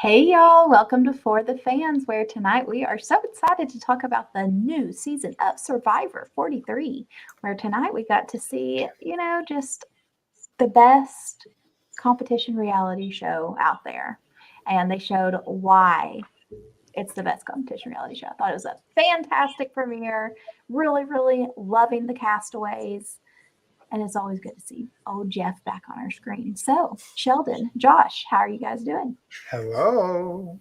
Hey y'all, welcome to For the Fans, where tonight we are so excited to talk about the new season of Survivor 43, where tonight we got to see, just the best competition reality show out there. And they showed why it's the best competition reality show. I thought it was a fantastic premiere. Really, really loving the castaways. And it's always good to see old Jeff back on our screen. So, Sheldon, Josh, how are you guys doing? Hello.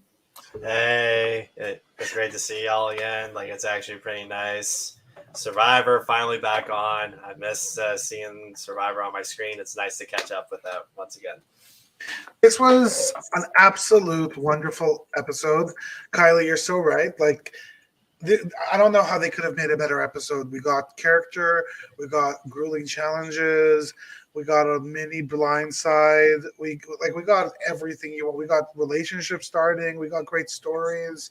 Hey, it's great to see y'all again. It's actually pretty nice. Survivor finally back on. I miss seeing Survivor on my screen. It's nice to catch up with that once again. This was an absolute wonderful episode. Kylie, you're so right. I don't know how they could have made a better episode. We got character, we got grueling challenges, we got a mini blind side. We got everything you want. We got relationships starting. We got great stories.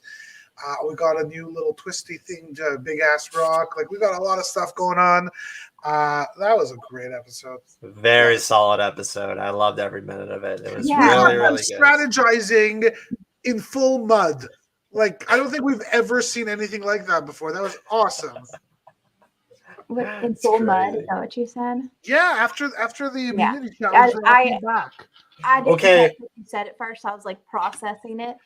We got a new little twisty thing to Big Ass Rock. We got a lot of stuff going on. That was a great episode. Very solid episode. I loved every minute of it. It was Yeah. really, really good. Strategizing in full mud. I don't think we've ever seen anything like that before. That was awesome. In full mud, is that what you said? Yeah, after the immunity challenge, I came back. I didn't catch what you said at first. I was processing it.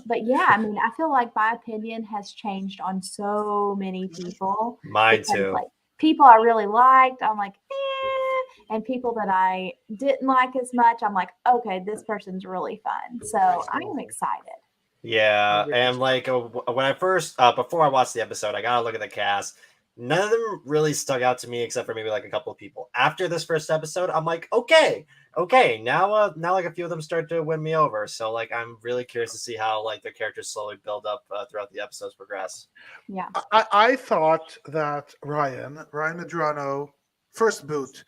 But yeah, I mean, I feel like my opinion has changed on so many people. Mine too. People I really liked, I'm like, and people that I didn't like as much, I'm like, okay, this person's really fun. So I am excited. Yeah, and when I first before I watched the episode, I gotta look at the cast. None of them really stuck out to me except for maybe a couple of people. After this first episode, I'm like, okay, now a few of them start to win me over. So I'm really curious to see how their characters slowly build up throughout the episodes progress. Yeah, I thought that Ryan Medrano, first boot,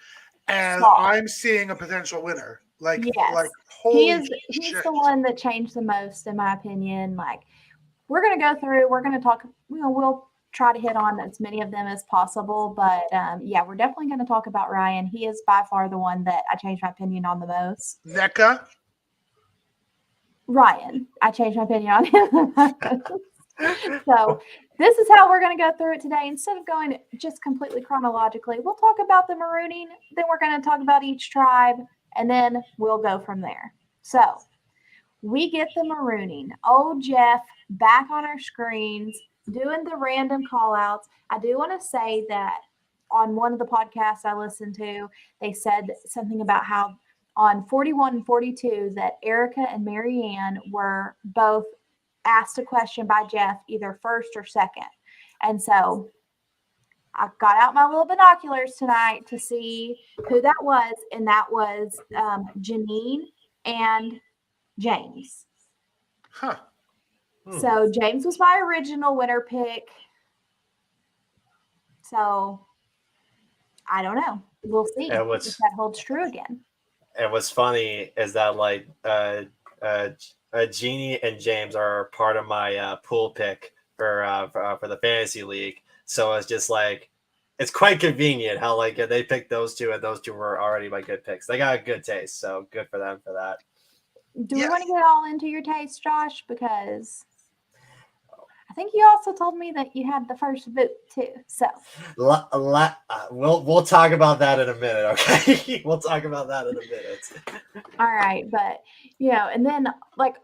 and I'm seeing a potential winner. He's the one that changed the most, in my opinion. We're gonna go through, we're gonna talk, we'll try to hit on as many of them as possible, but we're definitely going to talk about Ryan. He is by far the one that I changed my opinion on the most. NECA? Ryan, I changed my opinion on him. So this is how we're going to go through it today. Instead of going just completely chronologically, we'll talk about the marooning, then we're going to talk about each tribe, and then we'll go from there. So we get the marooning. Old Jeff back on our screens, doing the random call outs. I do want to say that on one of the podcasts I listened to, they said something about how on 41 and 42 that Erica and Marianne were both asked a question by Jeff, either first or second. And so I got out my little binoculars tonight to see who that was, and that was Janine and James. Huh. So James was my original winner pick. So I don't know. We'll see if that holds true again. And what's funny is that Jeannie and James are part of my pool pick for the fantasy league. So it's just it's quite convenient how they picked those two, and those two were already my good picks. They got a good taste, so good for them for that. Do we want to get all into your taste, Josh? Because I think you also told me that you had the first vote too. So we'll talk about that in a minute, okay? We'll talk about that in a minute. All right, but and then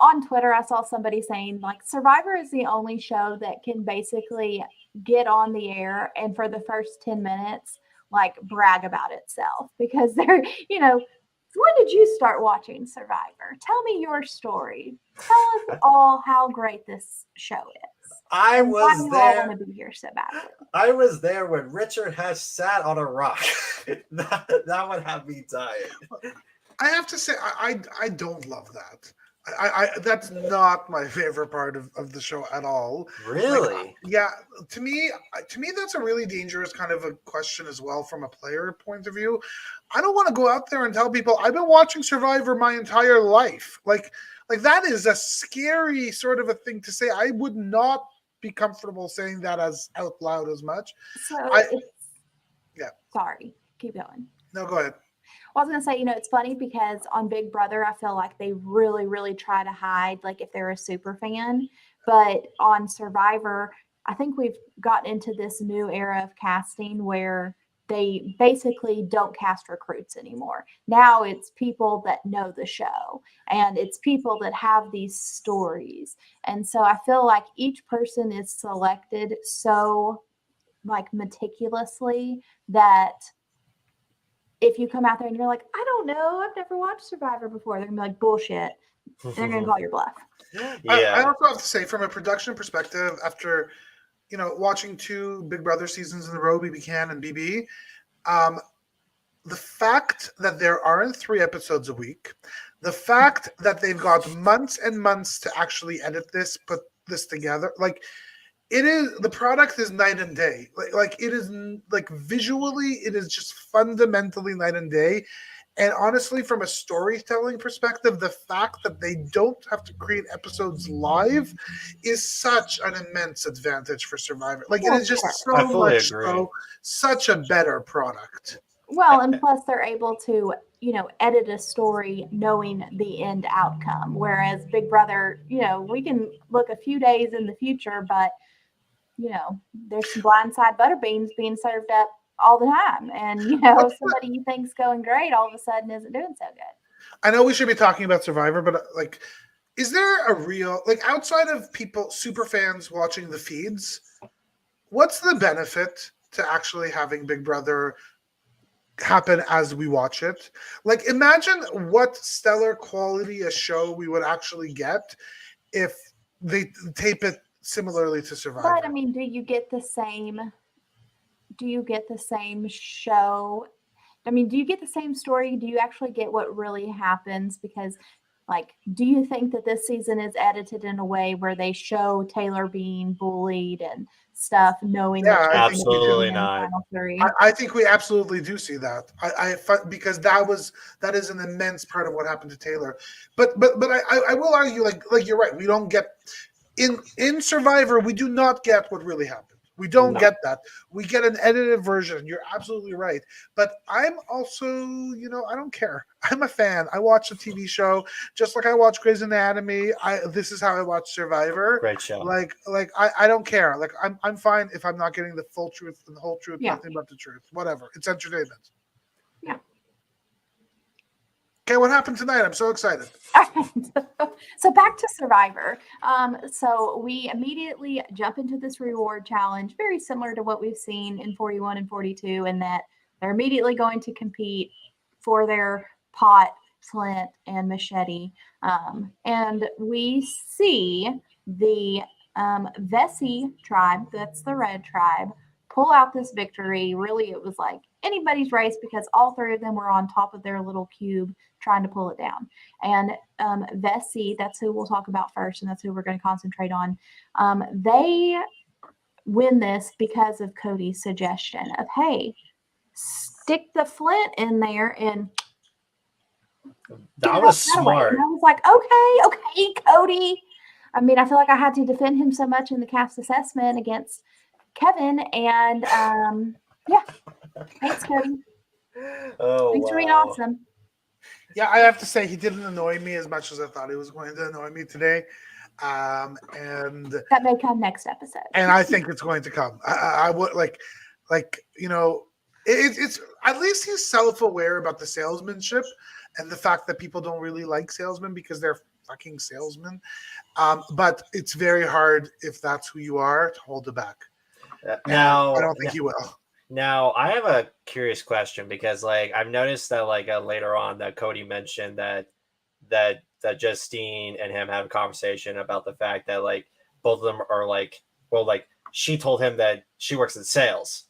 on Twitter, I saw somebody saying Survivor is the only show that can basically get on the air and for the first 10 minutes brag about itself, because they're when did you start watching Survivor? Tell me your story. Tell us all how great this show is. I was there. Want to be here so badly. I was there when Richard Hatch sat on a rock. that would have me dying. I have to say, I don't love that. I that's not my favorite part of the show at all. Really? To me that's a really dangerous kind of a question as well from a player point of view. I don't want to go out there and tell people I've been watching Survivor my entire life. That is a scary sort of a thing to say. I would not be comfortable saying that as out loud as much. So sorry, keep going. No, go ahead. Well, I was gonna say, it's funny because on Big Brother, I feel like they really, really try to hide, like, if they're a super fan. But on Survivor, I think we've gotten into this new era of casting where they basically don't cast recruits anymore. Now it's people that know the show, and it's people that have these stories. And so I feel like each person is selected so like meticulously that if you come out there and you're like, I don't know, I've never watched Survivor before, they're gonna be like, bullshit. And they're gonna call your bluff. I also have to say, from a production perspective, after watching 2 Big Brother seasons in a row, BB Can and BB, the fact that there aren't 3 episodes a week, the fact that they've got months and months to actually edit this, put this together, like, it is, the product is night and day. Like it is, like, visually, it is just fundamentally night and day. And honestly, from a storytelling perspective, the fact that they don't have to create episodes live is such an immense advantage for Survivor. Like, it is just so I fully much agree. so, such a better product. Well, and plus they're able to, edit a story knowing the end outcome. Whereas Big Brother, we can look a few days in the future, but there's some blindside butter beans being served up all the time. And, somebody you think's going great all of a sudden isn't doing so good. I know we should be talking about Survivor, but like, is there a real, like, outside of people, super fans watching the feeds, what's the benefit to actually having Big Brother happen as we watch it? Like, imagine what stellar quality a show we would actually get if they tape it similarly to Survivor. But I mean, do you get the same show? I mean, do you get the same story? Do you actually get what really happens? Because, like, do you think that this season is edited in a way where they show Taylor being bullied and stuff, knowing Yeah, that I she's think we Absolutely in not. Final 3? I think we absolutely do see that. Because that is an immense part of what happened to Taylor. But I will argue, like you're right. We don't get in Survivor. We do not get what really happened. We don't get that. We get an edited version. You're absolutely right. But I'm also, I don't care. I'm a fan. I watch a TV show just like I watch Grey's Anatomy. This is how I watch Survivor. Great show. Like I don't care. Like, I'm fine if I'm not getting the full truth and the whole truth, Yeah. nothing but the truth. Whatever. It's entertainment. Yeah. Okay, what happened tonight? I'm so excited. So back to Survivor. So we immediately jump into this reward challenge, very similar to what we've seen in 41 and 42, in that they're immediately going to compete for their pot, flint, and machete. And we see the Vesey tribe, that's the red tribe, pull out this victory. Really, it was like anybody's race because all 3 of them were on top of their little cube trying to pull it down. And Vesey, that's who we'll talk about first, and that's who we're going to concentrate on. They win this because of Cody's suggestion of, hey, stick the flint in there and That was smart. And I was like, okay, Cody. I mean, I feel like I had to defend him so much in the cast assessment against Kevin, and yeah, thanks, Cody. Oh, Thanks for being wow. awesome. Yeah, I have to say he didn't annoy me as much as I thought he was going to annoy me today. And that may come next episode. And I think it's going to come. I would it's at least he's self-aware about the salesmanship and the fact that people don't really like salesmen because they're fucking salesmen. But it's very hard if that's who you are to hold it back. Now, I don't think he will. Now, I have a curious question because, like, I've noticed that, like, later on that Cody mentioned that Justine and him have a conversation about the fact that, like, both of them are like, well, like, she told him that she works in sales,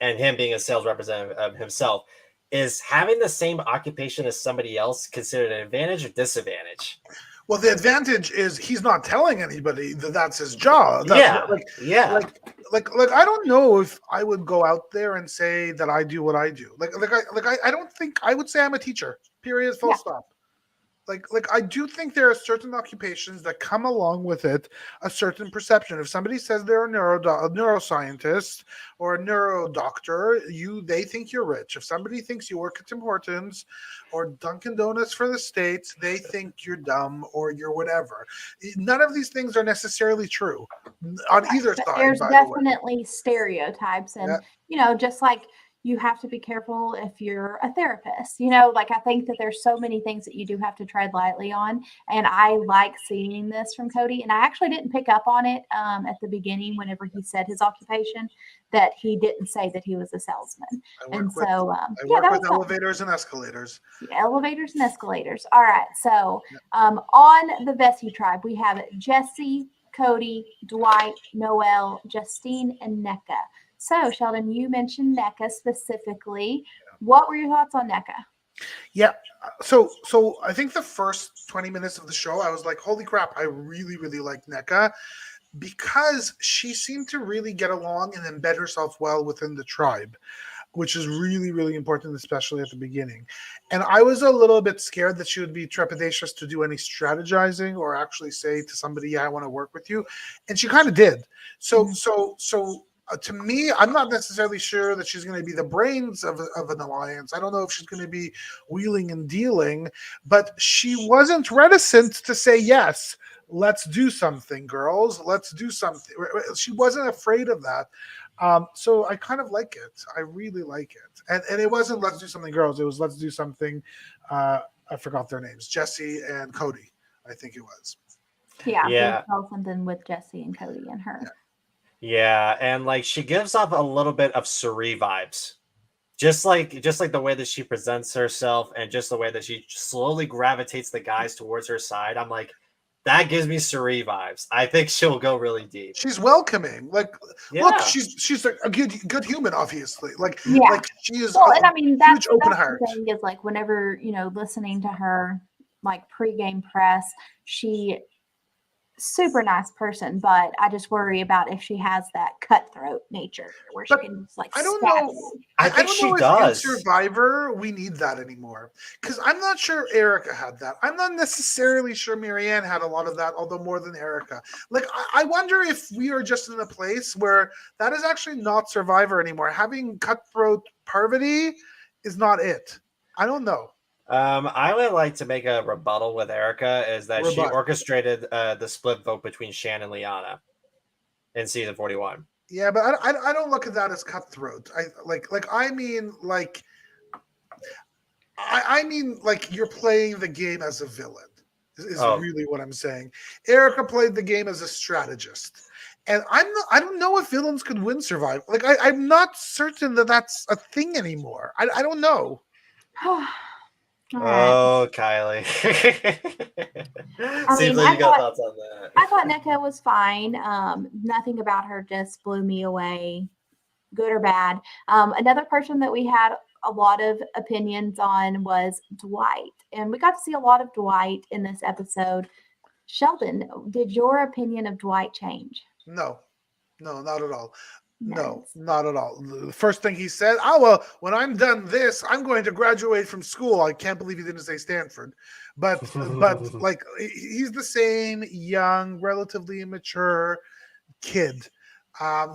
and him being a sales representative of himself. Is having the same occupation as somebody else considered an advantage or disadvantage? Well, the advantage is he's not telling anybody that that's his job. Like I don't know if I would go out there and say that I do what I do. I don't think I would say I'm a teacher. Period. Full stop. Like I do think there are certain occupations that come along with it a certain perception. If somebody says they're a neuroscientist or a neuro doctor, they think you're rich. If somebody thinks you work at Tim Hortons or Dunkin' Donuts for the States, they think you're dumb or you're whatever. None of these things are necessarily true on either But side, there's by the way. definitely stereotypes, Yeah. and just like you have to be careful if you're a therapist. Like I think that there's so many things that you do have to tread lightly on, and I like seeing this from Cody. And I actually didn't pick up on it at the beginning whenever he said his occupation, that he didn't say that he was a salesman. And so I yeah, work that with was fun. elevators and escalators. Elevators and escalators. All right. So on the Vesey tribe, we have Jesse, Cody, Dwight, Noelle, Justine, and NECA. So, Sheldon, you mentioned NECA specifically. What were your thoughts on NECA? Yeah. So I think the first 20 minutes of the show, I was like, holy crap, I really, really like NECA because she seemed to really get along and embed herself well within the tribe, which is really, really important, especially at the beginning. And I was a little bit scared that she would be trepidatious to do any strategizing or actually say to somebody, yeah, I want to work with you. And she kind of did. So to me, I'm not necessarily sure that she's going to be the brains of an alliance. I don't know if she's going to be wheeling and dealing, but she wasn't reticent to say, yes, let's do something, girls. Let's do something. She wasn't afraid of that. So I kind of like it. I really like it. And it wasn't let's do something, girls. It was let's do something. I forgot their names. Jesse and Cody, I think it was. Yeah. Something with Jesse and Cody and her. Yeah, and like she gives off a little bit of Suri vibes. Just like the way that she presents herself and just the way that she slowly gravitates the guys towards her side. I'm like, that gives me Suri vibes. I think she'll go really deep. She's welcoming. Like, look, she's a good human, obviously. Like she is. Well, and I mean huge open heart. The thing is, like, whenever listening to her like pregame press, she super nice person, but I just worry about if she has that cutthroat nature where she can just like. I don't know. I think she does. In Survivor, we need that anymore because I'm not sure Erica had that. I'm not necessarily sure Marianne had a lot of that, although more than Erica. Like, I wonder if we are just in a place where that is actually not Survivor anymore. Having cutthroat Parvati is not it. I don't know. I would like to make a rebuttal with Erica is that she orchestrated the split vote between Shan and Liana in season 41. Yeah, but I don't look at that as cutthroat. I mean you're playing the game as a villain is really what I'm saying. Erica played the game as a strategist. And I don't know if villains could win Survivor. Like I'm not certain that that's a thing anymore. I don't know. Oh, Kylie. Seems like you got thoughts on that. I thought NECA was fine. Nothing about her just blew me away, good or bad. Another person that we had a lot of opinions on was Dwight. And we got to see a lot of Dwight in this episode. Sheldon, did your opinion of Dwight change? No, not at all. No, not at all. The first thing he said, well, when I'm done this, I'm going to graduate from school. I can't believe he didn't say Stanford. But like he's the same young, relatively immature kid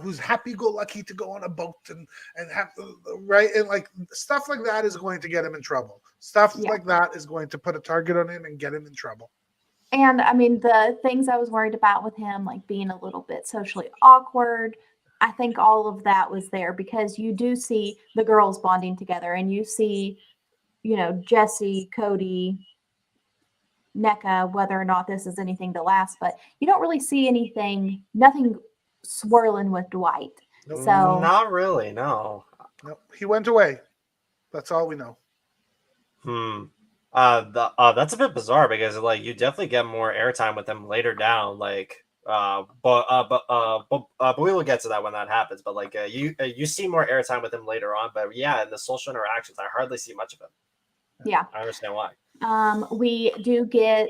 who's happy-go-lucky to go on a boat and have right and like stuff like that is going to get him in trouble. Stuff like that is going to put a target on him and get him in trouble. And I mean, the things I was worried about with him, like being a little bit socially awkward, I think all of that was there because you do see the girls bonding together and you see, Jesse, Cody, NECA, whether or not this is anything to last, but you don't really see nothing swirling with Dwight. Nope. So not really, no. Nope. He went away. That's all we know. That's a bit bizarre because like you definitely get more airtime with him later down, like but we will get to that when that happens. But like you see more airtime with him later on. But yeah, in the social interactions, I hardly see much of him. Yeah, I understand why. We do get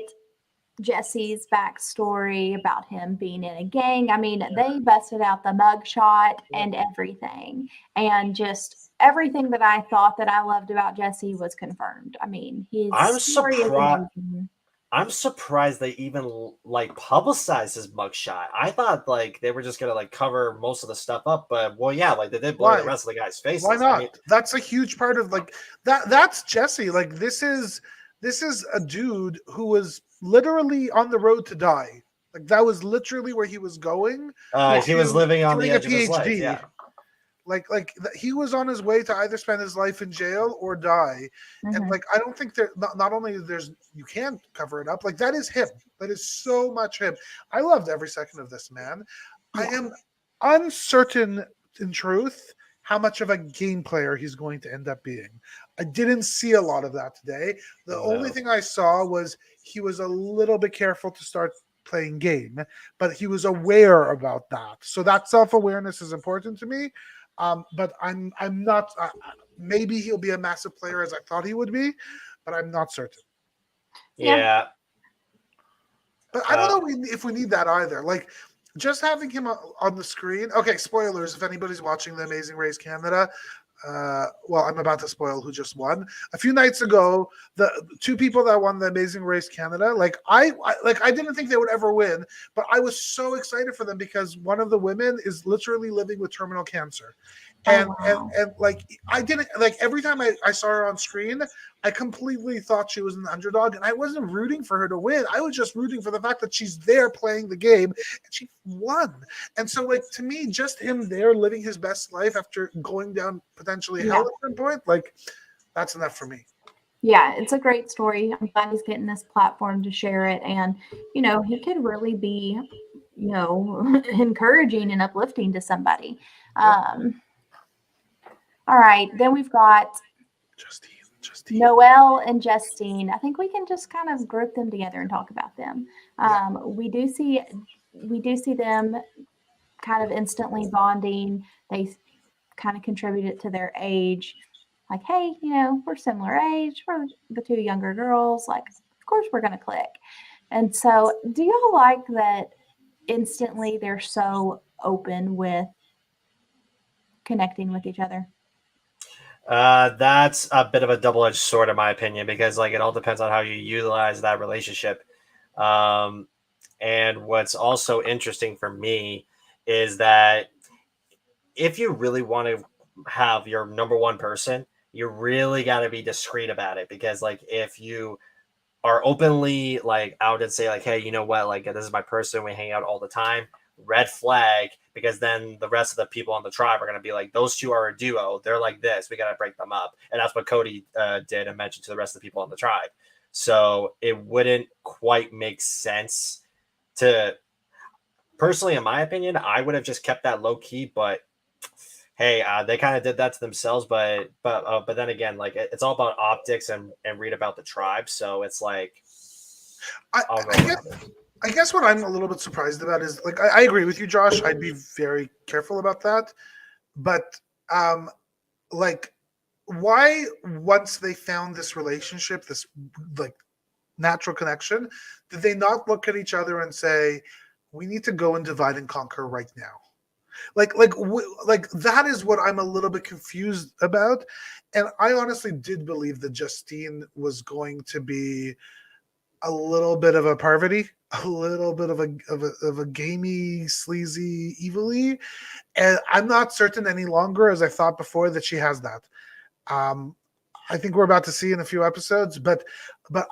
Jesse's backstory about him being in a gang. I mean, they busted out the mugshot and everything, and just everything that I thought that I loved about Jesse was confirmed. I mean, his I'm story is surprised. amazing. I'm surprised they even like publicized his mugshot. I thought like they were just gonna like cover most of the stuff up, but well, yeah, like they did blur the Why? rest of the guys' Why faces. I mean, not? That's a huge part of like that. That's Jesse. Like this is a dude who was literally on the road to die. Like that was literally where he was going Yeah. he was to living on the getting a edge of his life. PhD. Yeah, He was on his way to either spend his life in jail or die. And Mhm. like I don't think not only there's you can't cover it up. Like that is him. That is so much him. I loved every second of this man. I Yeah. am uncertain in truth how much of a game player he's going to end up being. I didn't see a lot of that today. The only no. thing I saw was he was a little bit careful to start playing game, but he was aware about that. So that self-awareness is important to me. But I'm not. Maybe he'll be a massive player as I thought he would be, but I'm not certain. Yeah. Yeah. But I don't know if we need that either. Like just having him on the screen. Okay, spoilers. If anybody's watching The Amazing Race Canada, well, I'm about to spoil who just won. A few nights ago, the two people that won The Amazing Race Canada, like I didn't think they would ever win, but I was so excited for them because one of the women is literally living with terminal cancer. Oh And, and wow. and like I didn't like every time I saw her on screen, I completely thought she was an underdog, and I wasn't rooting for her to win. I was just rooting for the fact that she's there playing the game, and she won. And so, like to me, just him there living his best life after going down potentially Yeah. hell at some point, like that's enough for me. Yeah, it's a great story. I'm glad he's getting this platform to share it. And, he could really be, encouraging and uplifting to somebody. Yep. All right. Then we've got Justine. Noelle and Justine. I think we can just kind of group them together and talk about them. Yeah. We do see them kind of instantly bonding. They kind of contributed to their age. Like, hey, we're similar age. We're the two younger girls. Like, of course we're going to click. And so, do y'all like that instantly they're so open with connecting with each other? That's a bit of a double-edged sword, in my opinion, because like it all depends on how you utilize that relationship. Um, and what's also interesting for me is that if you really want to have your number one person, you really got to be discreet about it, because like if you are openly like out and say like, hey, you know what, like this is my person, we hang out all the time, red flag, because then the rest of the people on the tribe are going to be like, those two are a duo, they're like this, we got to break them up. And that's what Cody did and mentioned to the rest of the people on the tribe. So it wouldn't quite make sense to, personally, in my opinion, I would have just kept that low key, but hey, they kind of did that to themselves. But then again, like it's all about optics and read about the tribe. So it's like I'll go around it. I guess what I'm a little bit surprised about is like I agree with you, Josh. I'd be very careful about that. But like why once they found this relationship, this like natural connection, did they not look at each other and say, we need to go and divide and conquer right now? Like that is what I'm a little bit confused about. And I honestly did believe that Justine was going to be a little bit of a parvati, a little bit of a gamey, sleazy, evilly, and I'm not certain any longer, as I thought before, that she has that. Um, I think we're about to see in a few episodes, but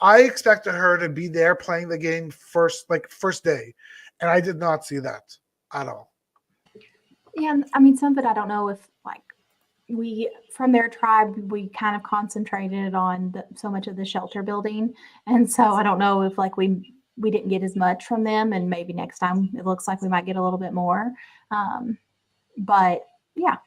I expected her to be there playing the game first day, and I did not see that at all. Yeah, I mean, some of it I don't know if like we from their tribe we kind of concentrated on so much of the shelter building, and so I don't know if like we didn't get as much from them, and maybe next time it looks like we might get a little bit more. But yeah.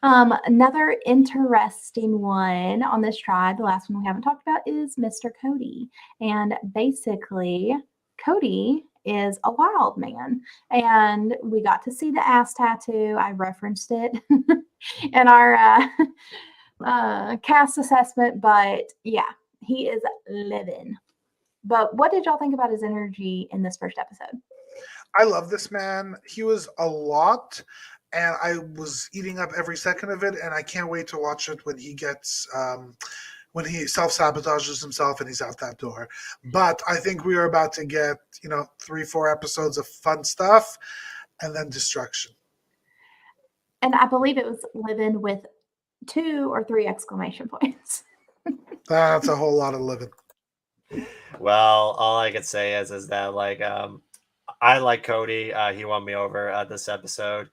Another interesting one on this tribe, the last one we haven't talked about, is Mr. Cody. And basically, Cody is a wild man. And we got to see the ass tattoo. I referenced it in our cast assessment. But yeah, he is living. But what did y'all think about his energy in this first episode? I love this man. He was a lot, and I was eating up every second of it, and I can't wait to watch it when he gets when he self-sabotages himself and he's out that door. But I think we are about to get, 3-4 episodes of fun stuff and then destruction. And I believe it was living with 2 or 3 exclamation points. That's a whole lot of living. Well, all I could say is that like I like Cody. He won me over this episode,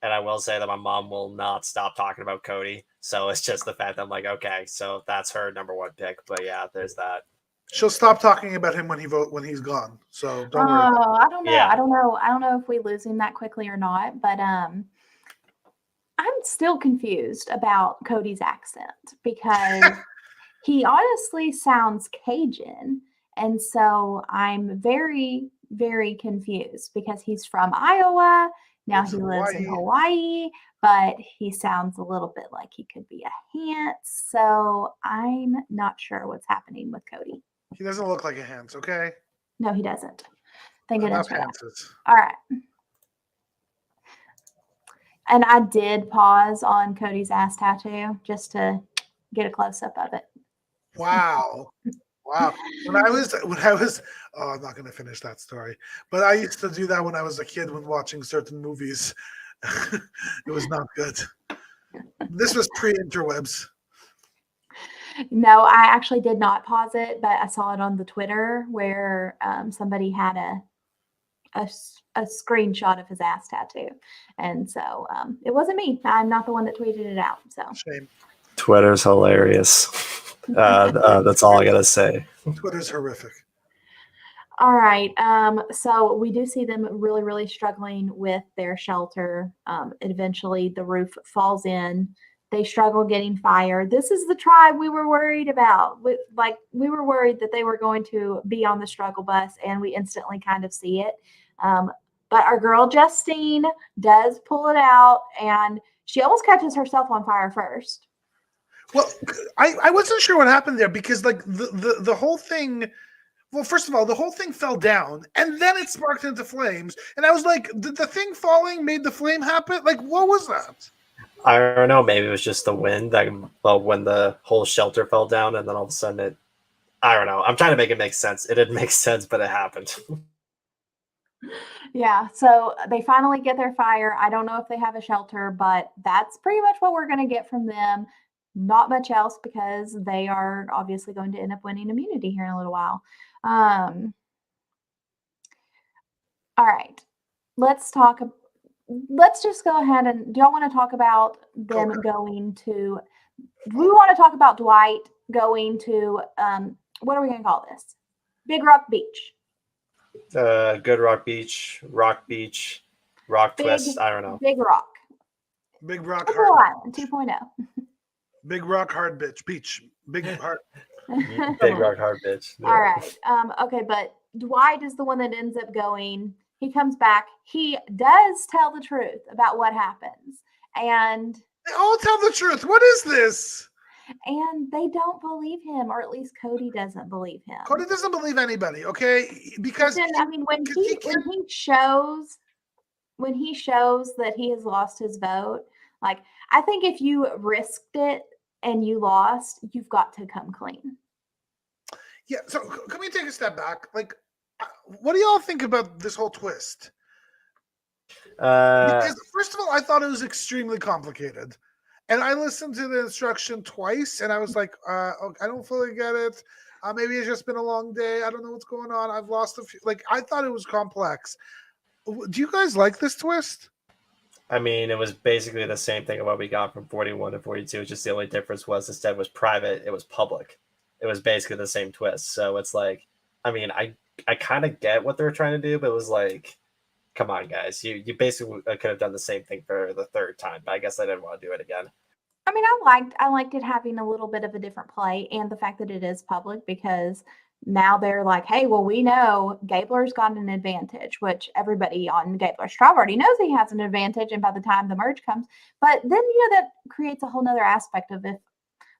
and I will say that my mom will not stop talking about Cody. So it's just the fact that I'm like, okay, so that's her number 1 pick. But yeah, there's that. She'll stop talking about him when he's gone. So don't worry. Oh, I don't know. Yeah. I don't know if we lose him that quickly or not, but I'm still confused about Cody's accent because he honestly sounds Cajun. And so I'm very, very confused because he's from Iowa. Now he lives in Hawaii, but he sounds a little bit like he could be a Hans. So I'm not sure what's happening with Cody. He doesn't look like a Hans, okay? No, he doesn't. Thank goodness for that. Hanses. All right. And I did pause on Cody's ass tattoo just to get a close up of it. Wow. Wow. When I was, I'm not going to finish that story, but I used to do that when I was a kid when watching certain movies. It was not good. This was pre-interwebs. No, I actually did not pause it, but I saw it on the Twitter where somebody had a screenshot of his ass tattoo. And so it wasn't me. I'm not the one that tweeted it out. So Shame. Twitter's hilarious. That's all I gotta say. Twitter's horrific. All right. So we do see them really, really struggling with their shelter. Eventually the roof falls in. They struggle getting fire. This is the tribe we were worried about. We were worried that they were going to be on the struggle bus, and we instantly kind of see it. But our girl Justine does pull it out, and she almost catches herself on fire first. Well, I wasn't sure what happened there because like the whole thing. Well, first of all, the whole thing fell down and then it sparked into flames. And I was like, did the thing falling made the flame happen? Like, what was that? I don't know. Maybe it was just the wind that, when the whole shelter fell down and then all of a sudden I don't know. I'm trying to make it make sense. It didn't make sense, but it happened. Yeah. So they finally get their fire. I don't know if they have a shelter, but that's pretty much what we're going to get from them. Not much else because they are obviously going to end up winning immunity here in a little while. All right, let's just go ahead and do y'all want to talk about them going to, we want to talk about Dwight going to, what are we going to call this? Big Rock Beach. Good Rock Beach, Rock Twist. I don't know. Big Rock. Big Rock Hard Hard. Island 2.0. Big Rock Hard Beach. Big Heart. Big Rock Hard Bitch. Yeah. All right. Okay, but Dwight is the one that ends up going. He comes back. He does tell the truth about what happens. And They all tell the truth. What is this? And they don't believe him, or at least Cody doesn't believe him. Cody doesn't believe anybody, okay? Because then, I mean, when he shows that he has lost his vote, like, I think if you risked it and you lost, you've got to come clean. Yeah, so can we take a step back? Like, what do y'all think about this whole twist? Because first of all, I thought it was extremely complicated. And I listened to the instruction twice, and I was like, I don't fully get it. Maybe it's just been a long day. I don't know what's going on. I've lost a few. Like, I thought it was complex. Do you guys like this twist? I mean, it was basically the same thing of what we got from 41 to 42. Just the only difference was instead it was private, it was public. It was basically the same twist. So it's like, I mean, I kind of get what they're trying to do, but it was like, come on, guys. You basically could have done the same thing for the third time, but I guess I didn't want to do it again. I mean, I liked it having a little bit of a different play, and the fact that it is public, because now they're like, hey, well, we know Gabler's got an advantage, which everybody on Gabler's tribe already knows he has an advantage, and by the time the merge comes, but then, that creates a whole nother aspect of it.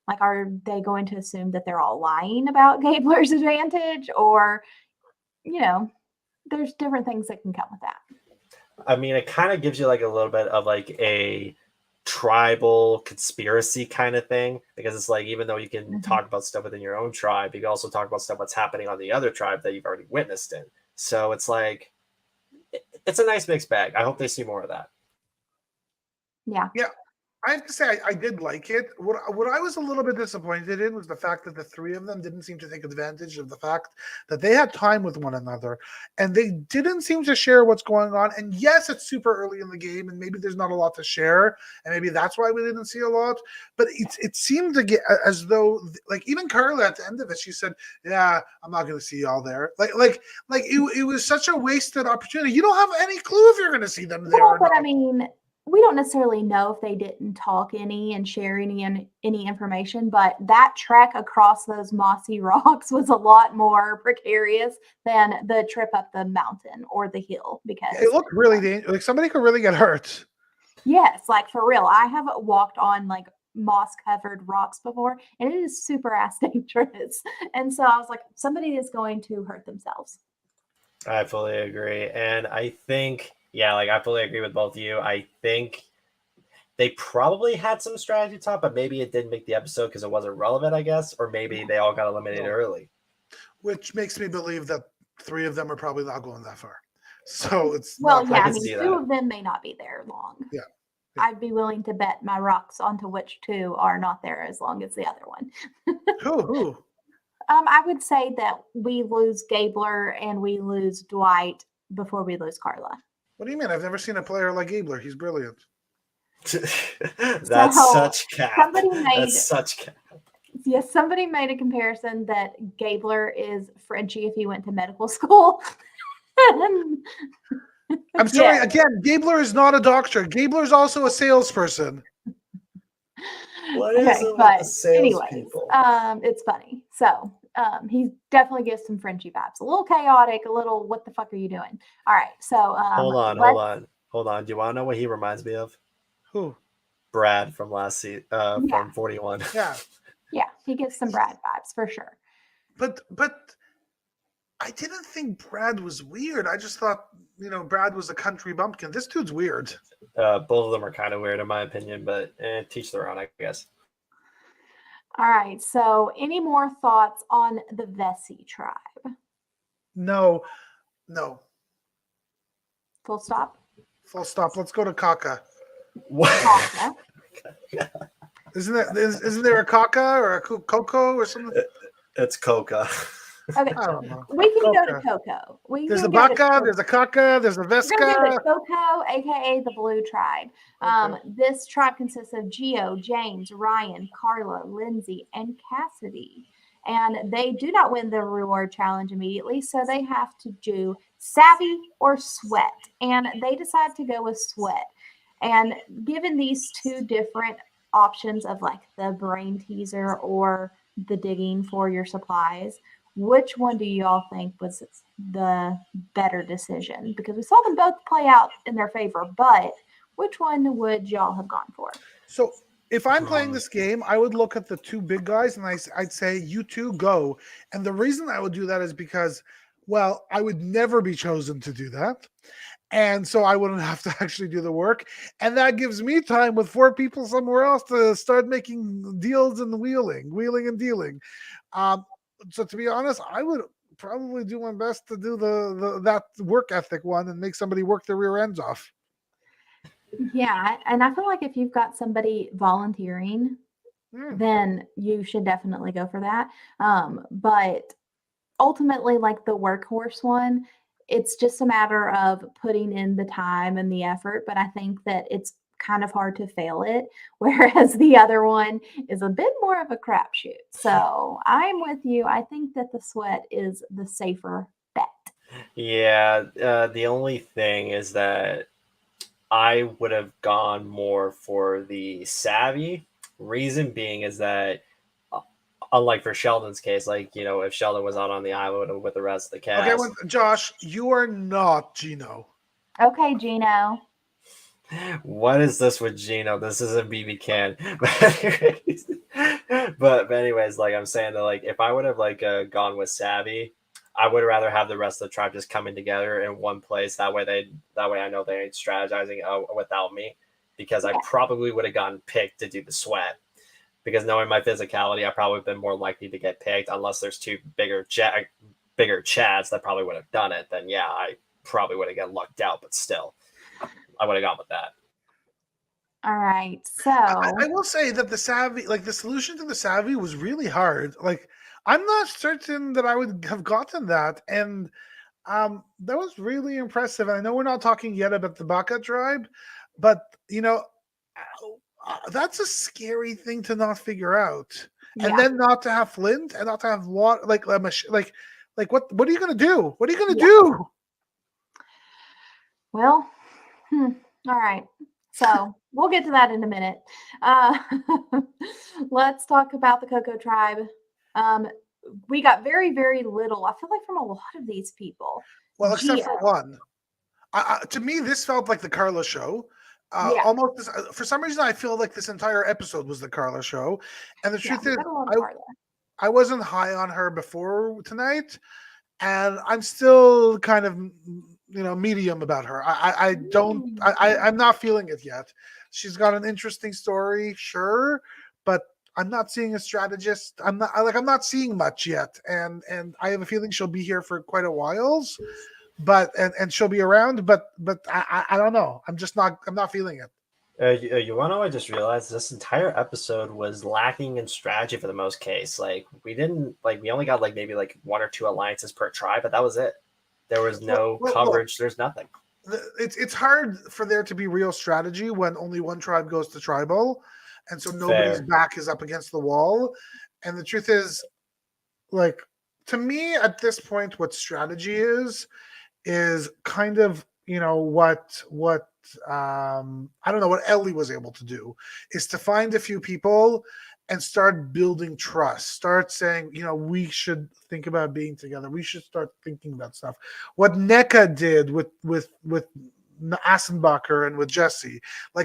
Like, are they going to assume that they're all lying about Gabler's advantage, or, there's different things that can come with that. I mean, it kind of gives you like a little bit of like a tribal conspiracy kind of thing, because it's like, even though you can Mhm. talk about stuff within your own tribe, you can also talk about stuff that's happening on the other tribe that you've already witnessed in. So it's like, it's a nice mixed bag. I hope they see more of that. Yeah. Yeah, I have to say I did like it. What I was a little bit disappointed in was the fact that the three of them didn't seem to take advantage of the fact that they had time with one another, and they didn't seem to share what's going on. And yes, it's super early in the game, and maybe there's not a lot to share, and maybe that's why we didn't see a lot. But it seemed to get as though, like, even Carla at the end of it, she said, "Yeah, I'm not going to see y'all there." Like it was such a wasted opportunity. You don't have any clue if you're going to see them there Well, or but I not. mean, we don't necessarily know if they didn't talk any and share any information, but that trek across those mossy rocks was a lot more precarious than the trip up the mountain or the hill because It looked really dangerous. Like somebody could really get hurt. yes, like for real. I have walked on like moss covered rocks before and it is super ass dangerous. And so I was like, somebody is going to hurt themselves. I fully agree. And I think, yeah, like I fully agree with both of you. I think they probably had some strategy talk, but maybe it didn't make the episode because it wasn't relevant, I guess, or maybe they all got eliminated No. early. Which makes me believe that three of them are probably not going that far. So it's Well, not yeah, I can mean, see two that. of them may not be there long. Yeah. I'd be willing to bet my rocks onto which two are not there as long as the other one. Who? I would say that we lose Gabler and we lose Dwight before we lose Carla. What do you mean? I've never seen a player like Gabler. He's brilliant. That's So, such cap. somebody made That's such cap. yes, somebody made a comparison that Gabler is Frenchie if he went to medical school. I'm sorry. Yeah. Again, Gabler is not a doctor. Gabler is also a salesperson. What is Okay, it with but the salespeople? anyways, it's funny. So he definitely gives some Frenchie vibes. A little chaotic, a little what the fuck are you doing? All right, so Hold let's on. Do you want to know what he reminds me of? Who? Brad from yeah, from 41. Yeah. yeah, he gives some Brad vibes for sure. But I didn't think Brad was weird. I just thought, Brad was a country bumpkin. This dude's weird. Both of them are kind of weird in my opinion, but teach their own, I guess. All right, so any more thoughts on the Vesey tribe? No. Full stop. Full stop. Let's go to Kaka. What? Kaka. Isn't there a Kaka or a Coco or something? It's Coca. Okay, I don't know. we can go to Coca. Coco. There's a Baka, there's a Kaka, there's a We're gonna go Vesca. to Coco, aka the Blue Tribe. Okay. This tribe consists of Gio, James, Ryan, Carla, Lindsay, and Cassidy. And they do not win the reward challenge immediately, so they have to do Savvy or Sweat. And they decide to go with Sweat. And given these two different options of like the brain teaser or the digging for your supplies, which one do you all think was the better decision? Because we saw them both play out in their favor, but which one would y'all have gone for? So if I'm playing this game, I would look at the two big guys and I'd say, you two go. And the reason I would do that is because, well, I would never be chosen to do that. And so I wouldn't have to actually do the work. And that gives me time with four people somewhere else to start making deals and wheeling and dealing. So to be honest, I would probably do my best to do that work ethic one and make somebody work their rear ends off. Yeah, and I feel like if you've got somebody volunteering, then you should definitely go for that. But ultimately, like the workhorse one, it's just a matter of putting in the time and the effort. But I think that it's kind of hard to fail it, whereas the other one is a bit more of a crapshoot. So I'm with you. I think that the Sweat is the safer bet. Yeah, the only thing is that I would have gone more for the Savvy. Reason being is that, unlike for Sheldon's case, like, if Sheldon was out on the island with the rest of the cast. Okay, well, Josh, you are not Gino. Okay, Gino. What is this with Gino? This isn't BB Can. But anyways, like I'm saying that, like, if I would have gone with Savvy, I would rather have the rest of the tribe just coming together in one place. That way I know they ain't strategizing without me. because I probably would have gotten picked to do the sweat. Because knowing my physicality, I probably been more likely to get picked unless there's two bigger chads that probably would have done it. Then yeah, I probably would have got lucked out, but still, I would have gone with that. All right. So I will say that the solution to the savvy was really hard. Like, I'm not certain that I would have gotten that. And that was really impressive. And I know we're not talking yet about the Baka tribe, but that's a scary thing to not figure out. And then not to have flint and not to have water, like what are you gonna do? What are you gonna do? Well, all right. So we'll get to that in a minute. Let's talk about the Cocoa tribe. We got very, very little, I feel like, from a lot of these people. Well, except for one. To me, this felt like the Carla show. Almost for some reason, I feel like this entire episode was the Carla show. And the truth is, I wasn't high on her before tonight, and I'm still kind of medium about her. I'm not feeling it yet. She's got an interesting story, sure, but I'm not seeing a strategist. I'm not seeing much yet, and I have a feeling she'll be here for quite a while. But and she'll be around, but I don't know. I'm not feeling it. You want to know? I just realized this entire episode was lacking in strategy for the most case. Like we only got maybe one or two alliances per tribe, but that was it. There was no coverage. There's nothing. It's hard for there to be real strategy when only one tribe goes to tribal, and so nobody's back is up against the wall. And the truth is, to me at this point, what strategy is kind of what I don't know what Ellie was able to do is to find a few people and start building trust. Start saying, we should think about being together. We should start thinking about stuff. What NECA did with Assenbacher and with Jesse,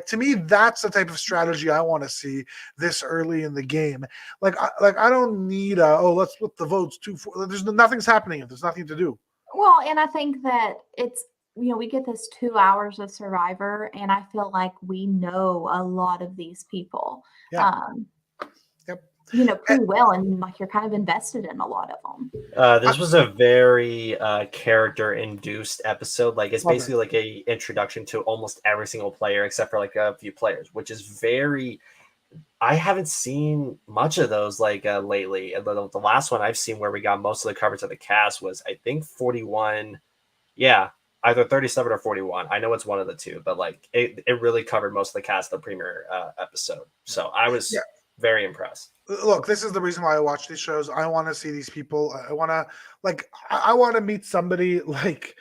to me, that's the type of strategy I want to see this early in the game. I don't need let's split the votes 2-4. There's nothing's happening. There's nothing to do. Well, and I think that it's, we get this 2 hours of Survivor, and I feel like we know a lot of these people. Yeah. Pretty well, and you're kind of invested in a lot of them. This was a very character-induced episode. It's basically like a introduction to almost every single player except for a few players, which is very. I haven't seen much of those lately. The last one I've seen where we got most of the coverage of the cast was I think 41. Yeah, either 37 or 41. I know it's one of the two, but it really covered most of the cast of the premiere episode. So I was very impressed. Look, this is the reason why I watch these shows. I want to see these people. I want to meet somebody like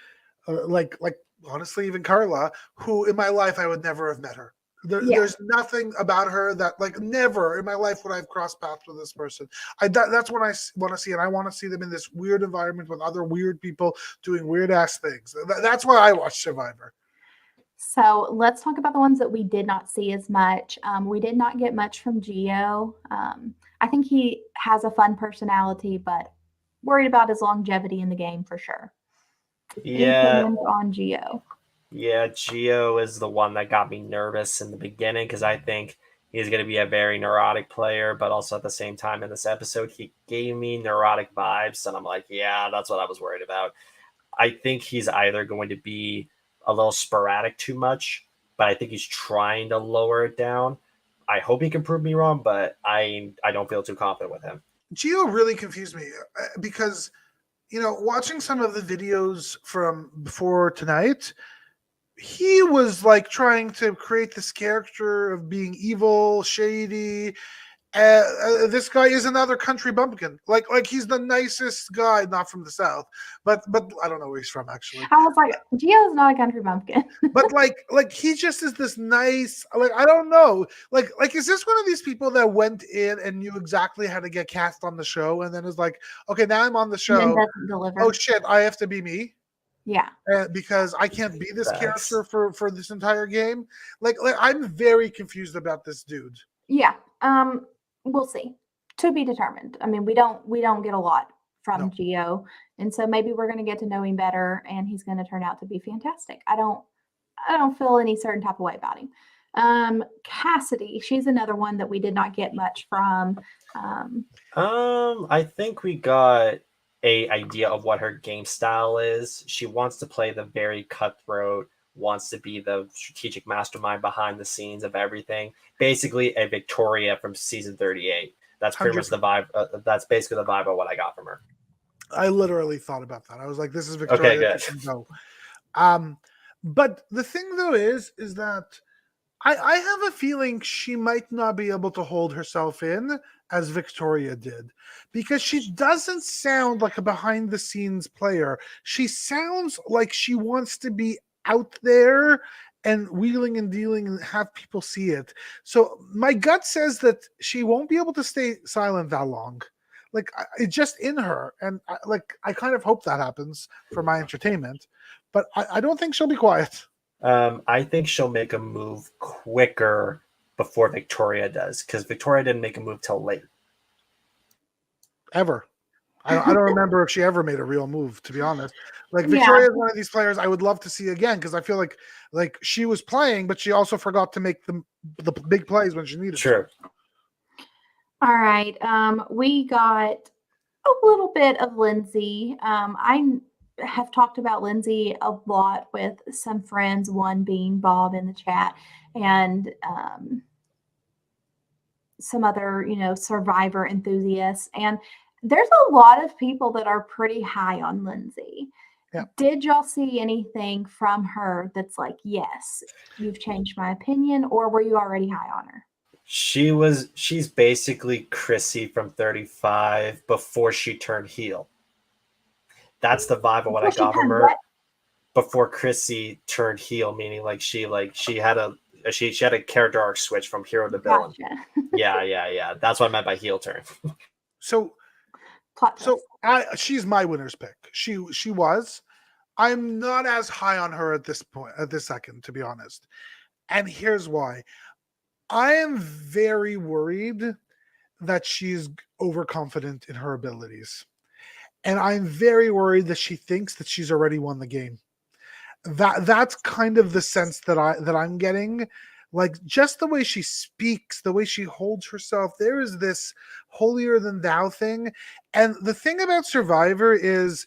honestly, even Carla, who in my life I would never have met her. There's nothing about her that never in my life would I've crossed paths with this person. That's what I want to see, and I want to see them in this weird environment with other weird people doing weird ass things. That's why I watch Survivor. So let's talk about the ones that we did not see as much. We did not get much from Gio. I think he has a fun personality, but worried about his longevity in the game for sure. Yeah. On Gio. Yeah, Gio is the one that got me nervous in the beginning because I think he's going to be a very neurotic player, but also at the same time in this episode, he gave me neurotic vibes, and I'm like, yeah, that's what I was worried about. I think he's either going to be a little sporadic too much, but I think he's trying to lower it down. I hope he can prove me wrong, but I don't feel too confident with him. Gio really confused me because, watching some of the videos from before tonight, he was trying to create this character of being evil, shady. This guy is another country bumpkin. He's the nicest guy, not from the South, but I don't know where he's from actually. I was like, Gio's not a country bumpkin. But he just is this nice. I don't know. Is this one of these people that went in and knew exactly how to get cast on the show, and then is like, okay, now I'm on the show. And then doesn't deliver. Oh shit, I have to be me. Yeah. Because I can't be this character for this entire game. I'm very confused about this dude. Yeah. We'll see. To be determined. I mean, we don't get a lot from Gio, and so maybe we're going to get to know him better, and he's going to turn out to be fantastic. I don't feel any certain type of way about him. Cassidy, she's another one that we did not get much from. I think we got a idea of what her game style is. She wants to play the very cutthroat, wants to be the strategic mastermind behind the scenes of everything. Basically, a Victoria from season 38. That's pretty much the vibe. That's basically the vibe of what I got from her. I literally thought about that. I was like, this is Okay, Victoria. good. No. But the thing though is that I have a feeling she might not be able to hold herself in as Victoria did, because she doesn't sound like a behind the scenes player. She sounds like she wants to be out there and wheeling and dealing and have people see it. So my gut says that she won't be able to stay silent that long. Like it's just in her, and I kind of hope that happens for my entertainment, but I don't think she'll be quiet. I think she'll make a move quicker before Victoria does, because Victoria didn't make a move till late. Ever. I don't remember if she ever made a real move, to be honest. Like Victoria is one of these players I would love to see again, because I feel like she was playing, but she also forgot to make the big plays when she needed Sure. to. All right. We got a little bit of Lindsay. I have talked about Lindsay a lot with some friends, one being Bob in the chat, and some other, Survivor enthusiasts. And there's a lot of people that are pretty high on Lindsay. Yeah. Did y'all see anything from her that's like, yes, you've changed my opinion, or were you already high on her? She's basically Chrissy from 35 before she turned heel. That's the vibe of what I got from her. Before Chrissy turned heel, meaning like she had a character arc switch from hero to villain. Gotcha. Yeah. That's what I meant by heel turn. So she's my winner's pick. She was. I'm not as high on her at this point, at this second, to be honest. And here's why. I am very worried that she's overconfident in her abilities. And I'm very worried that she thinks that she's already won the game. That's kind of the sense that I'm getting. Like, just the way she speaks, the way she holds herself, there is this holier than thou thing. And the thing about Survivor is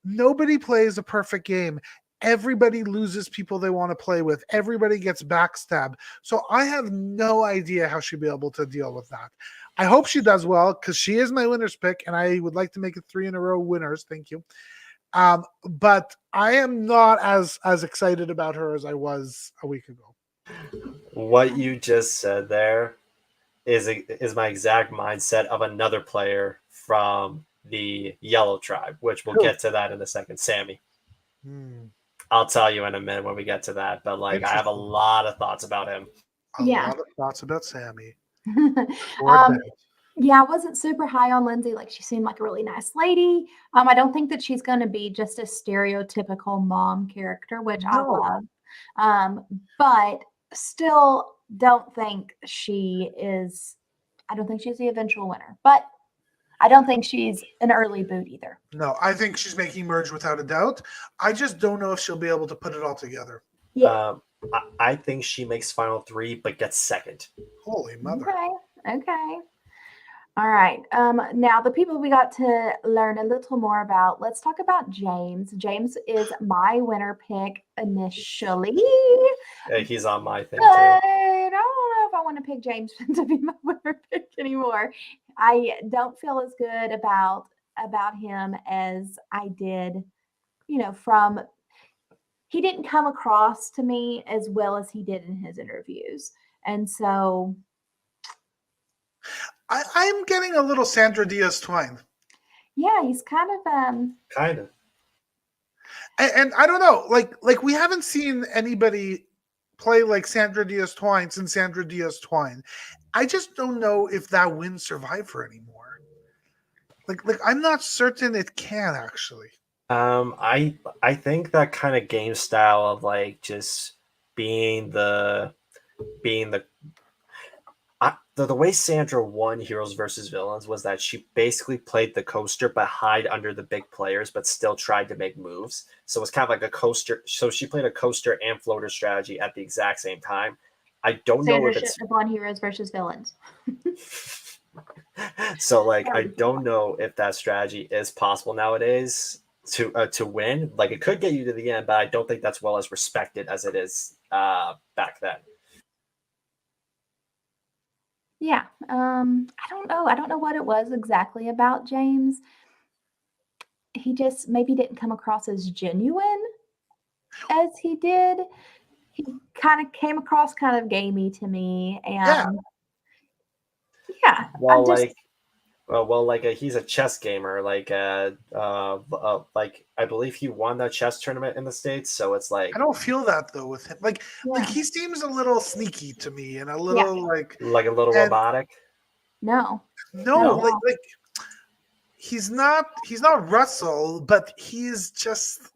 nobody plays a perfect game. Everybody loses people they want to play with. Everybody gets backstabbed. So I have no idea how she'll be able to deal with that. I hope she does well, because she is my winner's pick, and I would like to make it 3 in a row winners. Thank you. But I am not as excited about her as I was a week ago. What you just said there is my exact mindset of another player from the Yellow Tribe, which we'll get to that in a second. Sammy. I'll tell you in a minute when we get to that, but I have a lot of thoughts about him. A lot of thoughts about Sammy. Yeah, I wasn't super high on Lindsay. Like, she seemed like a really nice lady. I don't think that she's going to be just a stereotypical mom character, which I love. But still don't think she is. I don't think she's the eventual winner, but I don't think she's an early boot either. No, I think she's making merge without a doubt. I just don't know if she'll be able to put it all together. Yeah. I think she makes final 3, but gets second. Holy mother. Okay. All right. Now, the people we got to learn a little more about, let's talk about James. James is my winner pick initially. He's on my thing, too. I don't know if I want to pick James to be my winner pick anymore. I don't feel as good about him as I did, he didn't come across to me as well as he did in his interviews. And so I'm getting a little Sandra Diaz-Twine. Yeah, he's kind of kind of. And I don't know, like we haven't seen anybody play like Sandra Diaz-Twine since Sandra Diaz-Twine. I just don't know if that wins Survivor anymore. Like I'm not certain it can actually. I think that kind of game style of just being the way Sandra won Heroes versus Villains was that she basically played the coaster but hide under the big players, but still tried to make moves. So it was kind of like a coaster. So she played a coaster and floater strategy at the exact same time. I don't know Sandra if shouldn't it's have won Heroes versus Villains. so like I don't know if that strategy is possible nowadays to win. Like it could get you to the end, but I don't think that's well as respected as it is back then. Yeah. I don't know. I don't know what it was exactly about James. He just maybe didn't come across as genuine as he did. He kind of came across kind of gamey to me, Yeah. and yeah, Well, I'm just he's a chess gamer. Like I believe he won the chess tournament in the States. So it's like I don't feel that though with him. Like yeah, he seems a little sneaky to me and a yeah. little like a little and robotic. No, no, not at like all. he's not Russell, but he's just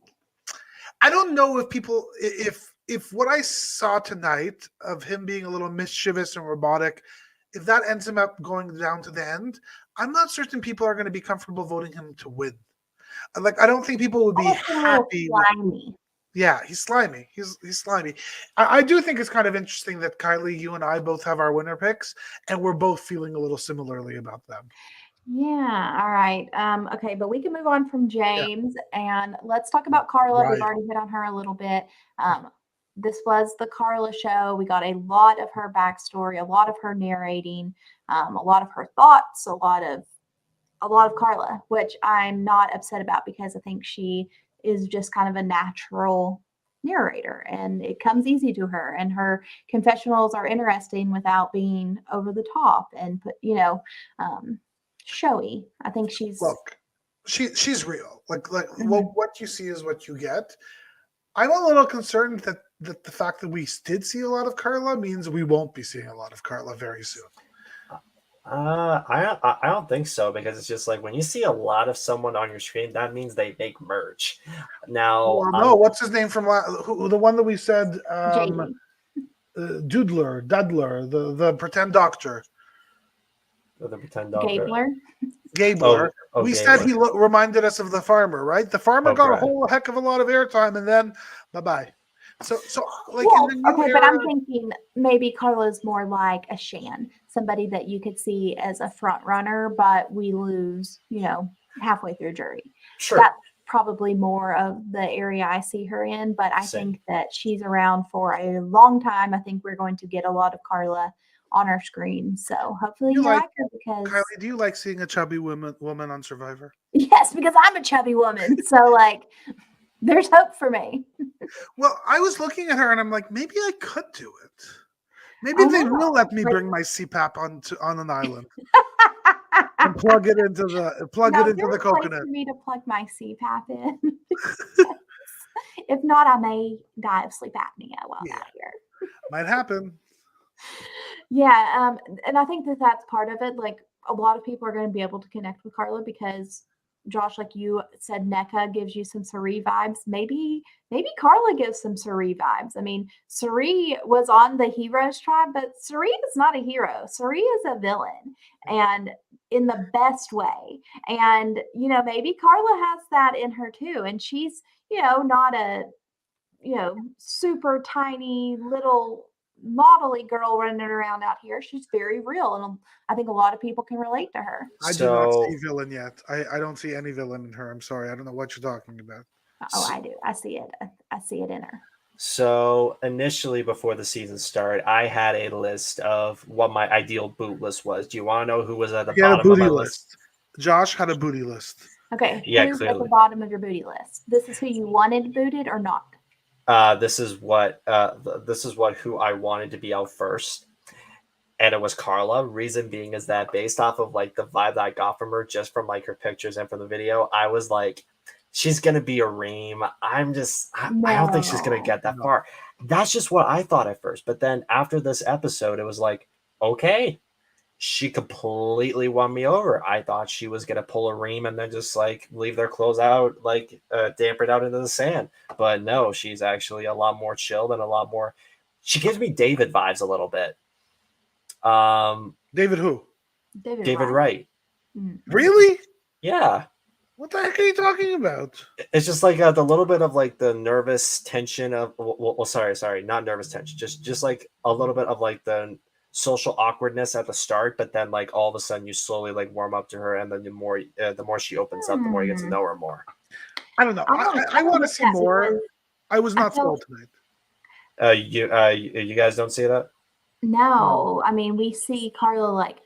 I don't know if people if what I saw tonight of him being a little mischievous and robotic, if that ends him up going down to the end, I'm not certain people are going to be comfortable voting him to win. Like I don't think people would be Almost a little happy with. slimy. Yeah, he's slimy. He's slimy. I do think it's kind of interesting that Kylie, you and I both have our winner picks, and we're both feeling a little similarly about them. Yeah. All right. Okay, but we can move on from James and let's talk about Carla. We've Right. already hit on her a little bit. This was the Carla show. We got a lot of her backstory, a lot of her narrating, a lot of her thoughts, a lot of Carla, which I'm not upset about because I think she is just kind of a natural narrator and it comes easy to her and her confessionals are interesting without being over the top and um, showy. I think she's Look, she's real. Like Mhm. what you see is what you get. I'm a little concerned that the fact that we did see a lot of Carla means we won't be seeing a lot of Carla very soon. I don't think so because it's just like when you see a lot of someone on your screen, that means they make merch. Now, Well, no, what's his name from the one that we said JD. Dudler, the pretend doctor, the pretend doctor. Gabler. Gabler. We said Gabler. he reminded us of the farmer, right? The farmer got a right. whole heck of a lot of airtime, and then bye bye. So like Well, in the new okay, era, but I'm thinking maybe Carla's more like a Shan, somebody that you could see as a front runner, but we lose, halfway through jury. Sure. That's probably more of the area I see her in, but I Same. think that she's around for a long time. I think we're going to get a lot of Carla on our screen. So hopefully you like her because Kylie, do you like seeing a chubby woman on Survivor? yes, because I'm a chubby woman. So like there's hope for me. Well, I was looking at her and I'm like, maybe I could do it. Maybe I they know. will let me Like- bring my CPAP on an island and plug it into Now, the there's a place coconut. for me to plug my CPAP in. If not, I may die of sleep apnea while Yeah. out here. Might happen. Yeah, and I think that that's part of it. Like a lot of people are going to be able to connect with Carla because Josh, like you said, NECA gives you some Suri vibes. Maybe Carla gives some Suri vibes. I mean, Suri was on the heroes tribe, but Suri is not a hero. Suri is a villain, and in the best way. And maybe Carla has that in her too. And she's not a super tiny little modelly girl running around out here. She's very real, and I think a lot of people can relate to her. I do not see villain yet. I don't see any villain in her. I'm sorry. I don't know what you're talking about. Oh, I do. I see it. I see it in her. So initially, before the season started, I had a list of what my ideal boot list was. Do you want to know who was at the bottom of my list? Josh had a booty list. Okay. Yeah, who's clearly. at the bottom of your booty list? This is who you wanted booted or not? This is what who I wanted to be out first, and it was Carla. Reason being is that based off of like the vibe that I got from her, just from like her pictures and from the video, I was like, she's gonna be a ream. I don't think she's gonna get that far. That's just what I thought at first. But then after this episode, it was like, okay, she completely won me over. I thought she was gonna pull a ream and then just like leave their clothes out, like damper it out into the sand. But no, she's actually a lot more chilled and a lot more. She gives me David vibes a little bit. David who? David Wright. Mm. Really? Yeah. What the heck are you talking about? It's just like the little bit of like the nervous tension of sorry, not nervous tension, just like a little bit of like the social awkwardness at the start, but then like all of a sudden you slowly like warm up to her, and then the more she opens up, the more you get to know her more. I don't know. I want to see more. I was not sold tonight. You guys don't see that? No, I mean, we see Carla like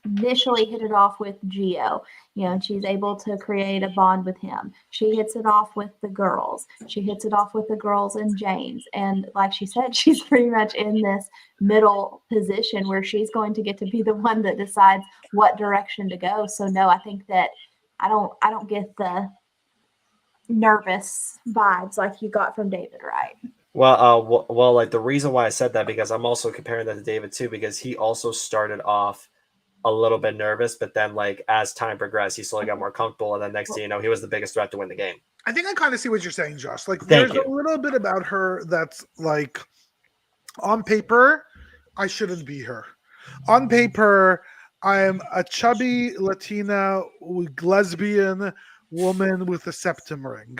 initially hit it off with Gio, and she's able to create a bond with him. She hits it off with the girls. She hits it off with the girls and James. And like she said, she's pretty much in this middle position where she's going to get to be the one that decides what direction to go. So no, I think that I don't get the nervous vibes like you got from David, right? Well, like the reason why I said that, because I'm also comparing that to David too, because he also started off a little bit nervous, but then like as time progressed, he slowly got more comfortable, and then next thing you know, he was the biggest threat to win the game. I think I kind of see what you're saying, Josh. Like there's a little bit about her that's like, on paper, I shouldn't be her. On paper, I'm a chubby Latina lesbian woman with a septum ring.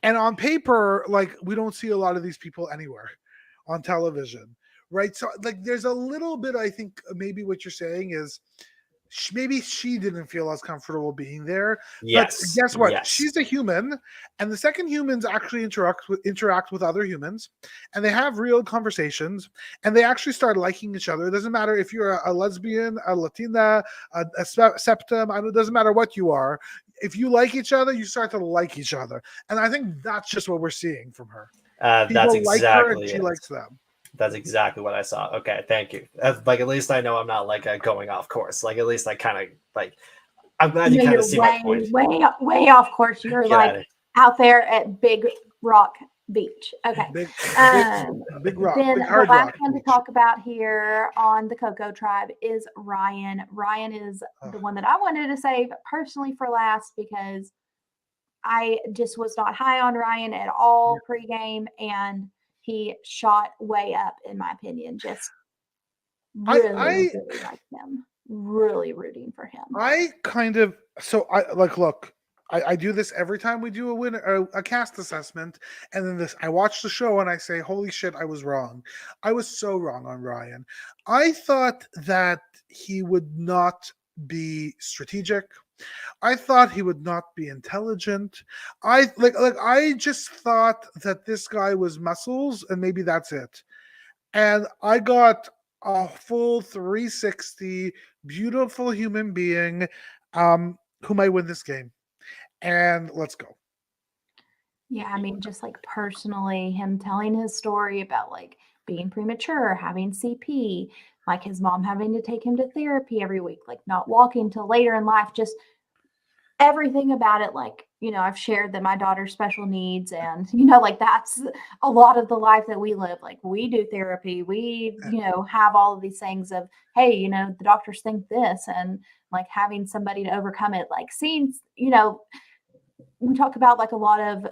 And on paper, like, we don't see a lot of these people anywhere on television, right? So like there's a little bit, I think maybe what you're saying is maybe she didn't feel as comfortable being there. Yes. But guess what? Yes. She's a human, and the second humans actually interact with other humans, and they have real conversations, and they actually start liking each other. It doesn't matter if you're a lesbian, a Latina, a septum. It doesn't matter what you are. If you like each other, you start to like each other, and I think that's just what we're seeing from her. That's exactly like her, and she likes them. That's exactly what I saw. Okay, thank you. Like at least I know I'm not like going off course. Like at least I kind of like. I'm glad you kind of see my point. Way off course. You're like out there at Big Rock Beach. Okay. Big rock. Then big the last one beach. to talk about here on the Coco Tribe is Ryan. Ryan is the one that I wanted to save personally for last, because I just was not high on Ryan at all pregame, and he shot way up, in my opinion. Just really like him. Really rooting for him. I do this every time we do a cast assessment, and then I watch the show and I say, holy shit, I was wrong. I was so wrong on Ryan. I thought that he would not be strategic. I thought he would not be intelligent. I just thought that this guy was muscles, and maybe that's it. And I got a full 360, beautiful human being who might win this game. And let's go. Yeah, I mean, just like personally, him telling his story about like being premature, having CP, like his mom having to take him to therapy every week, like not walking till later in life, just everything about it. Like, I've shared that my daughter's special needs, and, like that's a lot of the life that we live. Like we do therapy, we, have all of these things of, hey, the doctors think this, and like having somebody to overcome it, like seeing, we talk about like a lot of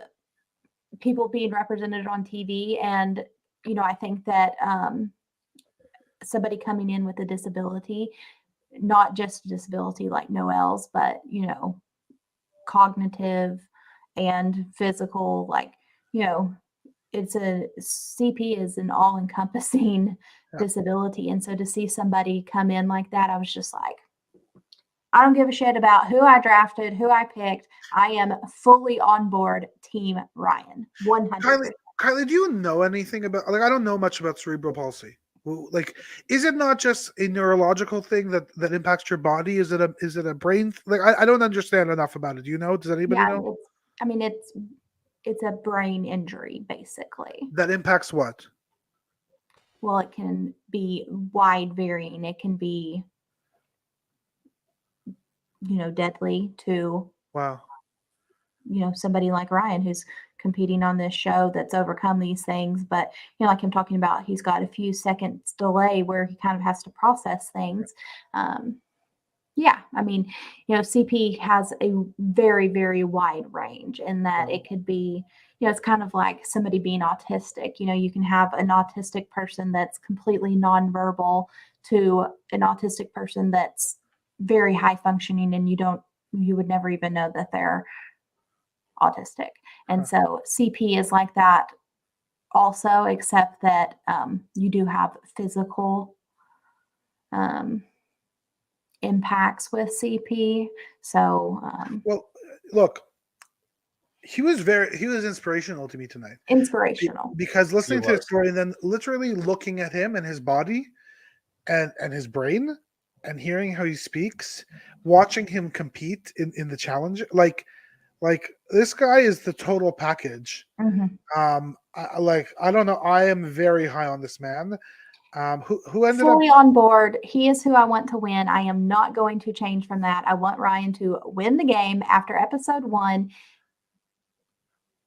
people being represented on TV. And, I think that somebody coming in with a disability, not just a disability like Noelle's, but, cognitive and physical, like, it's a CP is an all-encompassing disability. And so to see somebody come in like that, I was just like, I don't give a shit about who I drafted, who I picked. I am fully on board Team Ryan. 100%. Kylie, do you know anything about, like, I don't know much about cerebral palsy. Like, is it not just a neurological thing that impacts your body? Is it a brain? Like, I don't understand enough about it. Do you know? Does anybody know? It's a brain injury, basically. That impacts what? Well, it can be wide varying. It can be, deadly to, wow, somebody like Ryan who's competing on this show that's overcome these things. But, like I'm talking about, he's got a few seconds delay where he kind of has to process things. CP has a very, very wide range in that it could be, it's kind of like somebody being autistic. You can have an autistic person that's completely nonverbal to an autistic person that's very high functioning, and you don't you would never even know that they're autistic. And Huh. so CP is like that also, except that you do have physical impacts with CP. So Well, look, he was inspirational to me tonight. inspirational. Because listening He to his was. story and then literally looking at him and his body and his brain and hearing how he speaks, watching him compete in the challenge, like this guy is the total package. Mhm. I don't know, I am very high on this man. Who ended up Fully on board. He is who I want to win. I am not going to change from that. I want Ryan to win the game after episode 1.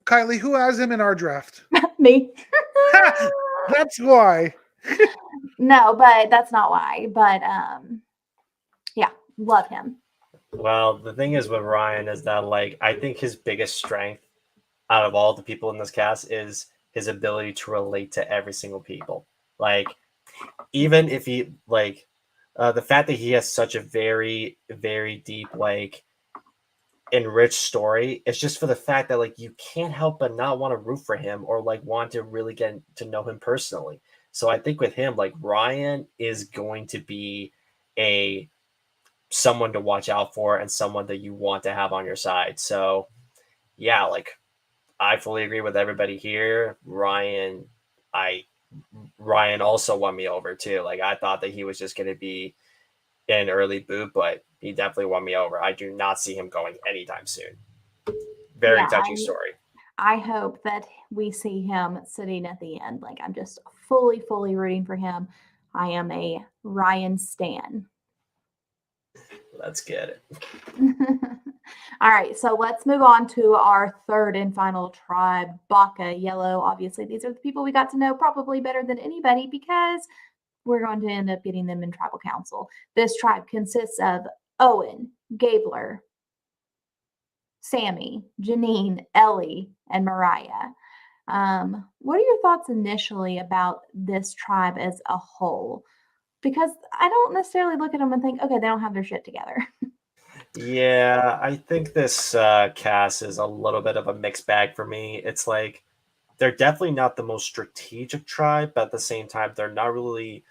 Kylie, who has him in our draft? Me. That's why. No, but that's not why. But yeah, love him. Well, the thing is with Ryan is that like I think his biggest strength out of all the people in this cast is his ability to relate to every single people. Like even if he like the fact that he has such a very very deep like enriched story, it's just for the fact that like you can't help but not want to root for him or like want to really get to know him personally. So I think with him, like Ryan is going to be a someone to watch out for and someone that you want to have on your side. So yeah, like I fully agree with everybody here. Ryan also won me over too. Like I thought that he was just going to be an early boot, but he definitely won me over. I do not see him going anytime soon. Very Yeah, touching story. I hope that we see him sitting at the end. Like I'm just fully rooting for him. I am a Ryan stan. Let's get it. All right, so let's move on to our third and final tribe, Baka Yellow. Obviously, these are the people we got to know probably better than anybody because we're going to end up getting them in tribal council. This tribe consists of Owen, Gabler, Sammy, Janine, Ellie, and Mariah. What are your thoughts initially about this tribe as a whole? Because I don't necessarily look at them and think, okay, they don't have their shit together. Yeah, I think this cast is a little bit of a mixed bag for me. It's like they're definitely not the most strategic tribe, but at the same time, they're not really.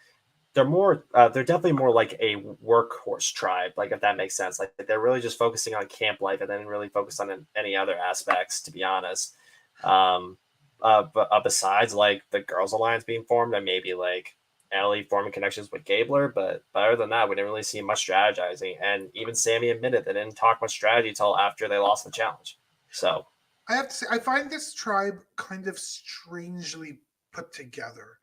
They're more. They're definitely more like a workhorse tribe, like if that makes sense. Like they're really just focusing on camp life and then really focus on any other aspects. To be honest, but besides like the Girls Alliance being formed and maybe like Ellie forming connections with Gabler, but other than that, we didn't really see much strategizing. And even Sammy admitted they didn't talk much strategy until after they lost the challenge. So I have to say, I find this tribe kind of strangely put together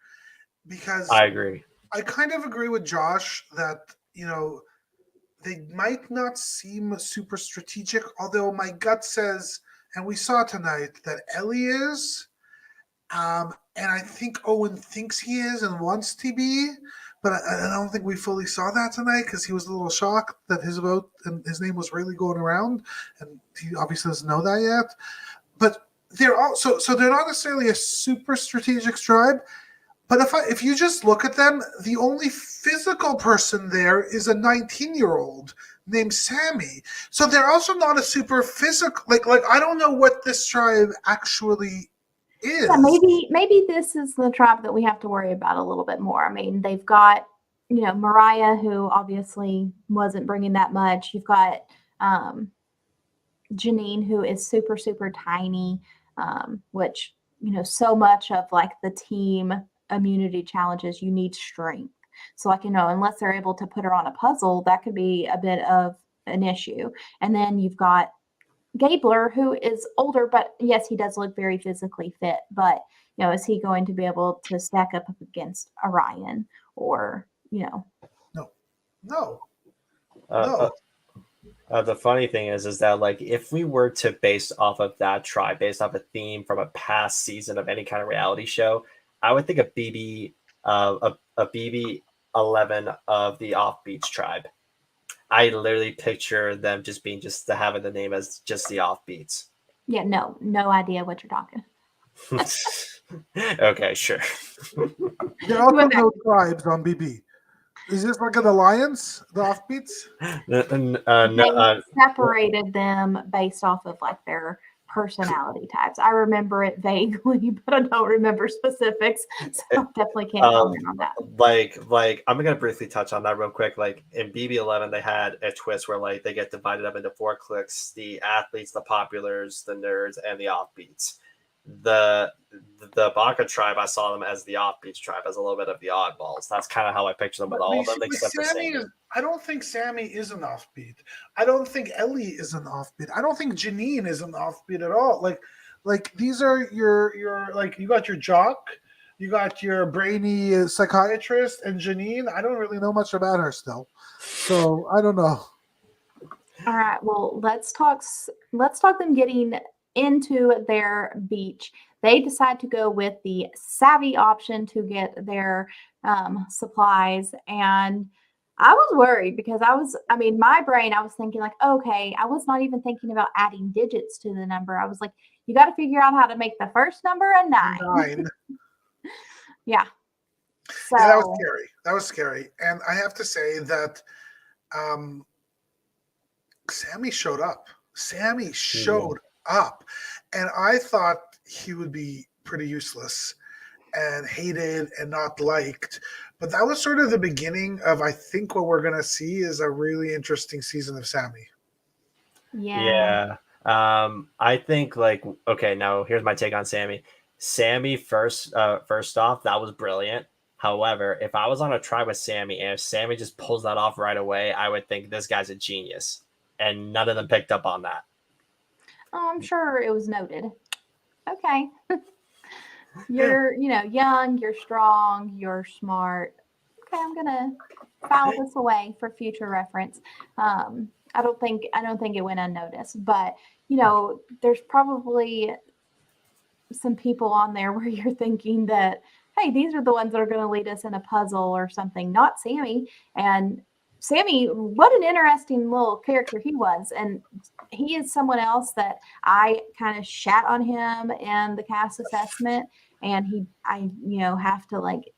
because I agree. I kind of agree with Josh that, they might not seem super strategic, although my gut says, and we saw tonight, that Ellie is. And I think Owen thinks he is and wants to be, but I don't think we fully saw that tonight because he was a little shocked that his vote and his name was really going around, and he obviously doesn't know that yet. But they're also so they're not necessarily a super strategic tribe. But if you just look at them, the only physical person there is a 19-year-old named Sammy. So they're also not a super physical. Like I don't know what this tribe actually is. Yeah, maybe this is the tribe that we have to worry about a little bit more. I mean, they've got Mariah, who obviously wasn't bringing that much. You've got Janine, who is super tiny, which so much of like the team immunity challenges, you need strength. So like unless they're able to put her on a puzzle, that could be a bit of an issue. And then you've got Gabler, who is older, but yes, he does look very physically fit. But is he going to be able to stack up against Orion or No. The funny thing is that like if we were to base off of that tribe, based off a theme from a past season of any kind of reality show, I would think a BB 11 of the Off Beach tribe. I literally picture them just being having the name as just the Off Beats. Yeah, no idea what you're talking. Okay, sure. There are also no tribes on BB. Is this like an alliance, the offbeats? No, They separated them based off of like their personality types. I remember it vaguely, but I don't remember specifics, so I definitely can't comment on that. like I'm gonna briefly touch on that real quick. Like in BB11, they had a twist where like they get divided up into 4 cliques: the athletes, the populars, the nerds, and the offbeats. The Baka tribe, I saw them as the offbeats tribe, as a little bit of the oddballs. That's kind of how I picture them with all of them, except for Sammy. I don't think Sammy is an offbeat. I don't think Ellie is an offbeat. I don't think Janine is an offbeat at all. Like these are your like you got your jock, you got your brainy psychiatrist, and Janine. I don't really know much about her still, so I don't know. All right, well, let's talk them getting into their beach. They decide to go with the savvy option to get their supplies. And I was worried because my brain, I was thinking like, okay, I was not even thinking about adding digits to the number. I was like, you got to figure out how to make the first number a 9. Yeah. So yeah, that was scary. That was scary. And I have to say that Sammy showed up. Sammy showed up. And I thought he would be pretty useless and hated and not liked. But that was sort of the beginning of, I think, what we're going to see is a really interesting season of Sammy. Yeah. I think like, okay, now here's my take on Sammy. Sammy first off, that was brilliant. However, if I was on a tribe with Sammy and if Sammy just pulls that off right away, I would think this guy's a genius. And none of them picked up on that. Oh, I'm sure it was noted. Okay. You're, young, you're strong, you're smart. Okay, I'm gonna file this away for future reference. I don't think it went unnoticed, but there's probably some people on there where you're thinking that, hey, these are the ones that are going to lead us in a puzzle or something, not Sammy. And Sammy, what an interesting little character he was. And he is someone else that I kind of shat on him in the cast assessment. And I have to like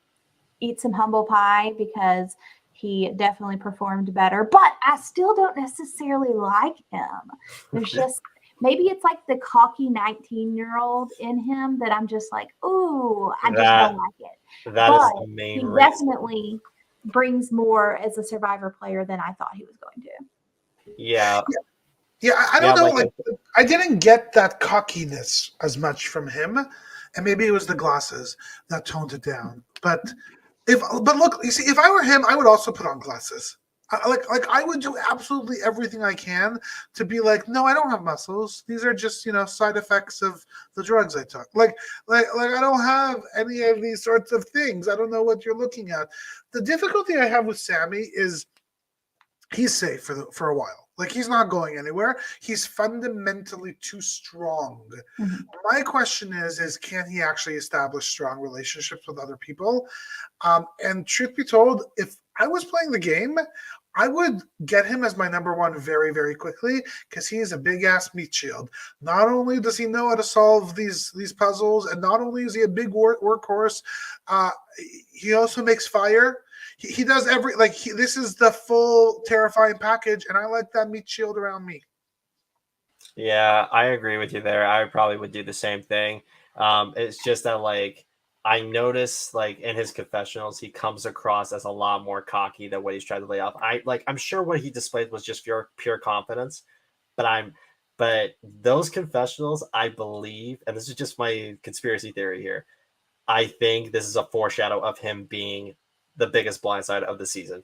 eat some humble pie because he definitely performed better. But I still don't necessarily like him. There's just, maybe it's like the cocky 19-year-old in him that I'm just like, ooh, I just don't like it. That is the main he reason. Definitely brings more as a Survivor player than I thought he was going to. Yeah. I don't know. Like, I didn't get that cockiness as much from him, and maybe it was the glasses that toned it down. But look, you see, if I were him, I would also put on glasses. Like I would do absolutely everything I can to be like, no, I don't have muscles. These are just side effects of the drugs I took. Like I don't have any of these sorts of things. I don't know what you're looking at. The difficulty I have with Sammy is he's safe for a while. Like he's not going anywhere. He's fundamentally too strong. Mm-hmm. My question is can he actually establish strong relationships with other people? And truth be told, if I was playing the game, I would get him as my number one very, very quickly because he is a big ass meat shield. Not only does he know how to solve these puzzles, and not only is he a big workhorse, he also makes fire. He does this is the full terrifying package, and I like that meat shield around me. Yeah, I agree with you there. I probably would do the same thing. It's just that like I notice like in his confessionals, he comes across as a lot more cocky than what he's trying to lay off. I'm sure what he displayed was just pure confidence, but those confessionals, I believe, and this is just my conspiracy theory here, I think this is a foreshadow of him being the biggest blindside of the season.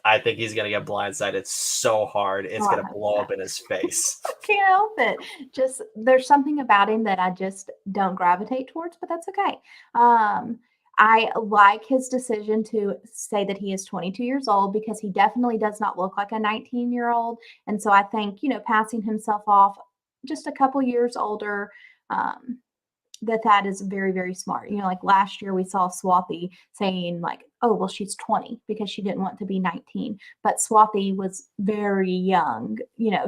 I think he's going to get blindsided so hard, it's going to blow up in his face. I can't help it. Just there's something about him that I just don't gravitate towards, but that's okay. I like his decision to say that he is 22 years old because he definitely does not look like a 19-year-old. And so I think, passing himself off just a couple years older, that is very, very smart. Like last year we saw Swathi saying like, oh, well, she's 20 because she didn't want to be 19. But Swathi was very young.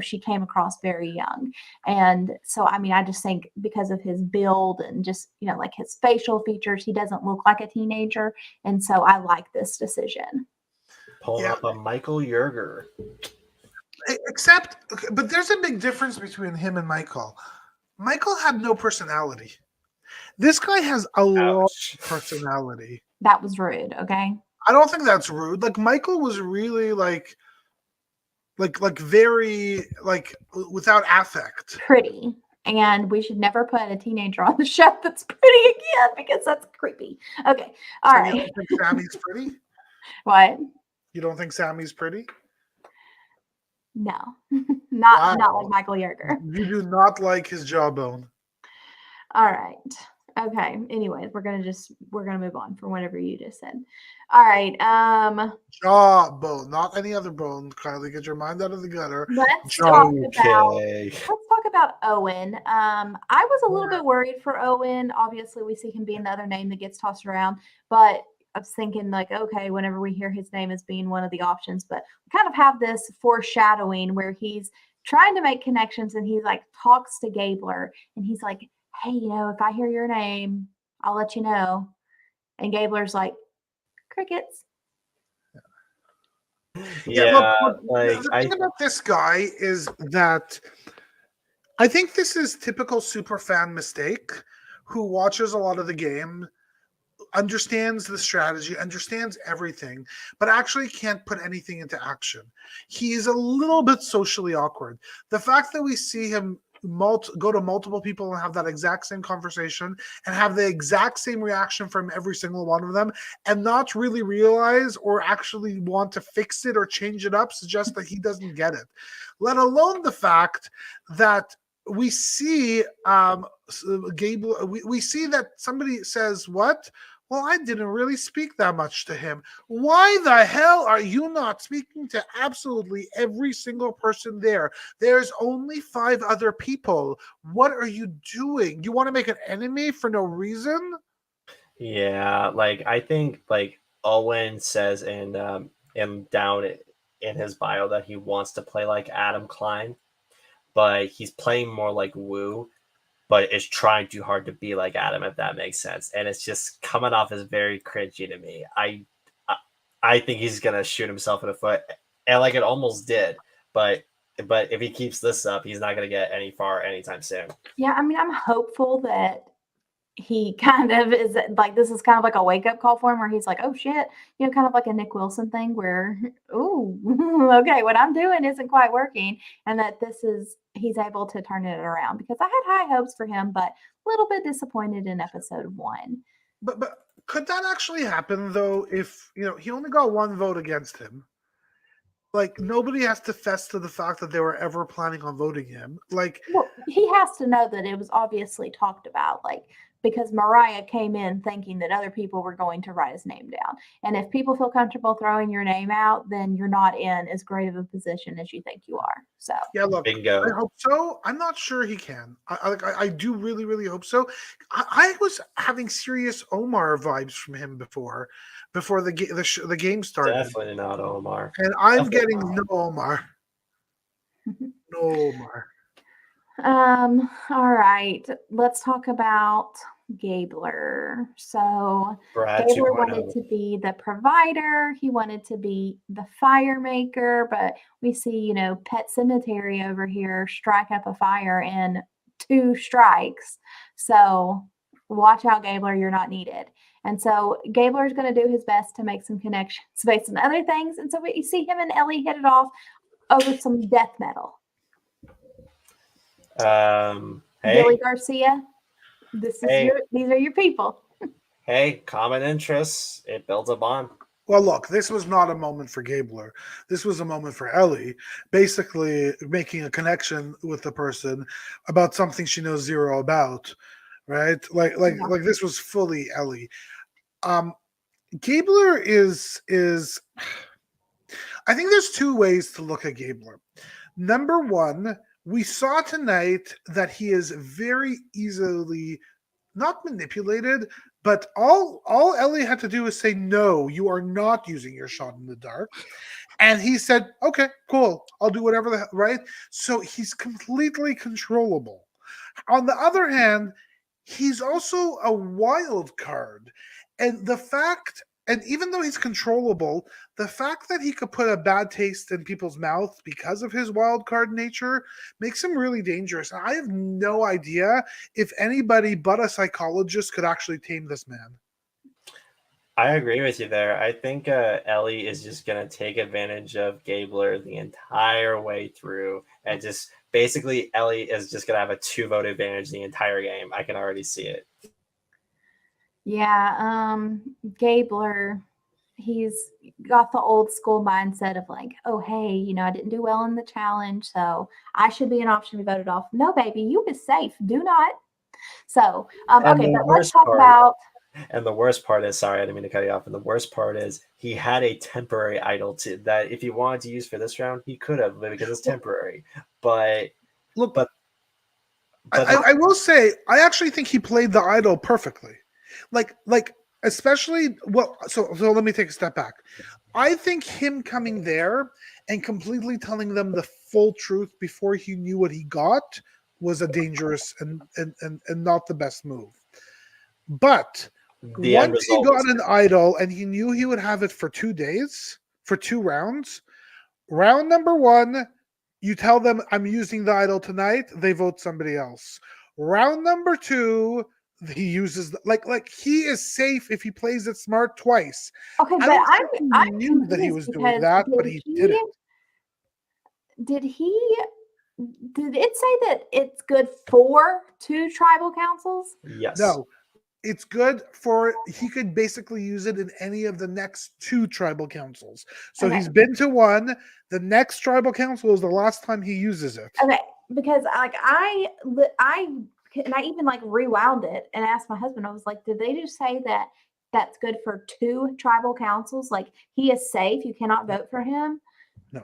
She came across very young. And so, I just think because of his build and just, like his facial features, he doesn't look like a teenager. And so I like this decision. Pulling up a Michael Yerger. Except, but there's a big difference between him and Michael. Michael had no personality. This guy has a lot of personality. That was rude, okay? I don't think that's rude. Like Michael was really like very like without affect. Pretty. And we should never put a teenager on the show that's pretty again because that's creepy. Okay. All right. You don't think Sammy's pretty? What? You don't think Sammy's pretty? No. Not like Michael Yerger. You do not like his jawbone. All right. Okay. Anyways, we're gonna move on from whatever you just said. All right. Jawbone, not any other bone. Kylie, get your mind out of the gutter. Let's talk about Owen. I was a little bit worried for Owen. Obviously, we see him being the other name that gets tossed around, but I was thinking like, okay, whenever we hear his name as being one of the options, but we kind of have this foreshadowing where he's trying to make connections and he like talks to Gabler and he's like, hey, if I hear your name, I'll let you know. And Gabler's like, crickets. Yeah, the thing about this guy is that I think this is typical super fan mistake who watches a lot of the game, understands the strategy, understands everything, but actually can't put anything into action. He is a little bit socially awkward. The fact that we see him go to multiple people and have that exact same conversation and have the exact same reaction from every single one of them and not really realize or actually want to fix it or change it up suggests that he doesn't get it. Let alone the fact that we see Gable, we see that somebody says, what? Well, I didn't really speak that much to him. Why the hell are you not speaking to absolutely every single person there? There's only 5 other people. What are you doing? You want to make an enemy for no reason? Yeah, like I think like Owen says in down in his bio that he wants to play like Adam Klein, but he's playing more like Wu, but is trying too hard to be like Adam, if that makes sense. And it's just coming off as very cringy to me. I think he's gonna shoot himself in the foot, and like it almost did. But if he keeps this up, he's not gonna get any far anytime soon. Yeah, I mean, I'm hopeful that he kind of is like, this is kind of like a wake up call for him where he's like, oh shit, kind of like a Nick Wilson thing where, oh, okay, what I'm doing isn't quite working. And that he's able to turn it around because I had high hopes for him, but a little bit disappointed in episode 1. But could that actually happen though if, he only got 1 vote against him? Like, nobody has to fess to the fact that they were ever planning on voting him. Like, well, he has to know that it was obviously talked about, like, because Mariah came in thinking that other people were going to write his name down. And if people feel comfortable throwing your name out, then you're not in as great of a position as you think you are. So yeah, look, bingo. I hope so. I'm not sure he can. I do really, really hope so. I was having serious Omar vibes from him before the game started. Definitely not Omar. And I'm getting no Omar. No Omar. All right. Let's talk about Gabler. So Gabler wanted to be the provider. He wanted to be the fire maker, but we see, Pet Cemetery over here strike up a fire in 2 strikes. So watch out, Gabler, you're not needed. And so Gabler is going to do his best to make some connections based on other things. And so we see him and Ellie hit it off over some death metal. Hey, Billy Garcia, these are your people. Hey, common interests. It builds a bond. Well, look, this was not a moment for Gabler. This was a moment for Ellie, basically making a connection with the person about something she knows 0 about, right? Like this was fully Ellie. Gabler is I think there's 2 ways to look at Gabler. Number 1, we saw tonight that he is very easily not manipulated, but all Ellie had to do is say, no, you are not using your shot in the dark. And he said, okay, cool, I'll do whatever, right? So he's completely controllable. On the other hand, he's also a wild card. And the fact And even though he's controllable, the fact that he could put a bad taste in people's mouth because of his wild card nature makes him really dangerous. And I have no idea if anybody but a psychologist could actually tame this man. I agree with you there. I think Ellie is just going to take advantage of Gabler the entire way through. And just basically, Ellie is just going to have a 2-vote advantage the entire game. I can already see it. Yeah, Gabler, he's got the old school mindset of like, oh, hey, I didn't do well in the challenge, so I should be an option to be voted off. No, baby, you was safe. Do not. So, okay, but let's talk about. And the worst part is, sorry, I didn't mean to cut you off. And the worst part is he had a temporary idol that if he wanted to use for this round, he could have, because it's temporary. But look, I will say, I actually think he played the idol perfectly. Like especially, well, so let me take a step back. I think him coming there and completely telling them the full truth before he knew what he got was a dangerous and not the best move. But once he got an idol and he knew he would have it for 2 days, for 2 rounds, round number 1, you tell them, I'm using the idol tonight, they vote somebody else. Round number 2, he uses like he is safe if he plays it smart twice. Okay, but I knew that he was doing that, but he didn't. Did it say that it's good for 2 tribal councils? Yes. No. It's good for, he could basically use it in any of the next 2 tribal councils. So he's been to 1. The next tribal council is the last time he uses it. Okay, because I even rewound it and asked my husband. I was like, did they just say that that's good for 2 tribal councils? Like, he is safe. You cannot vote for him. No.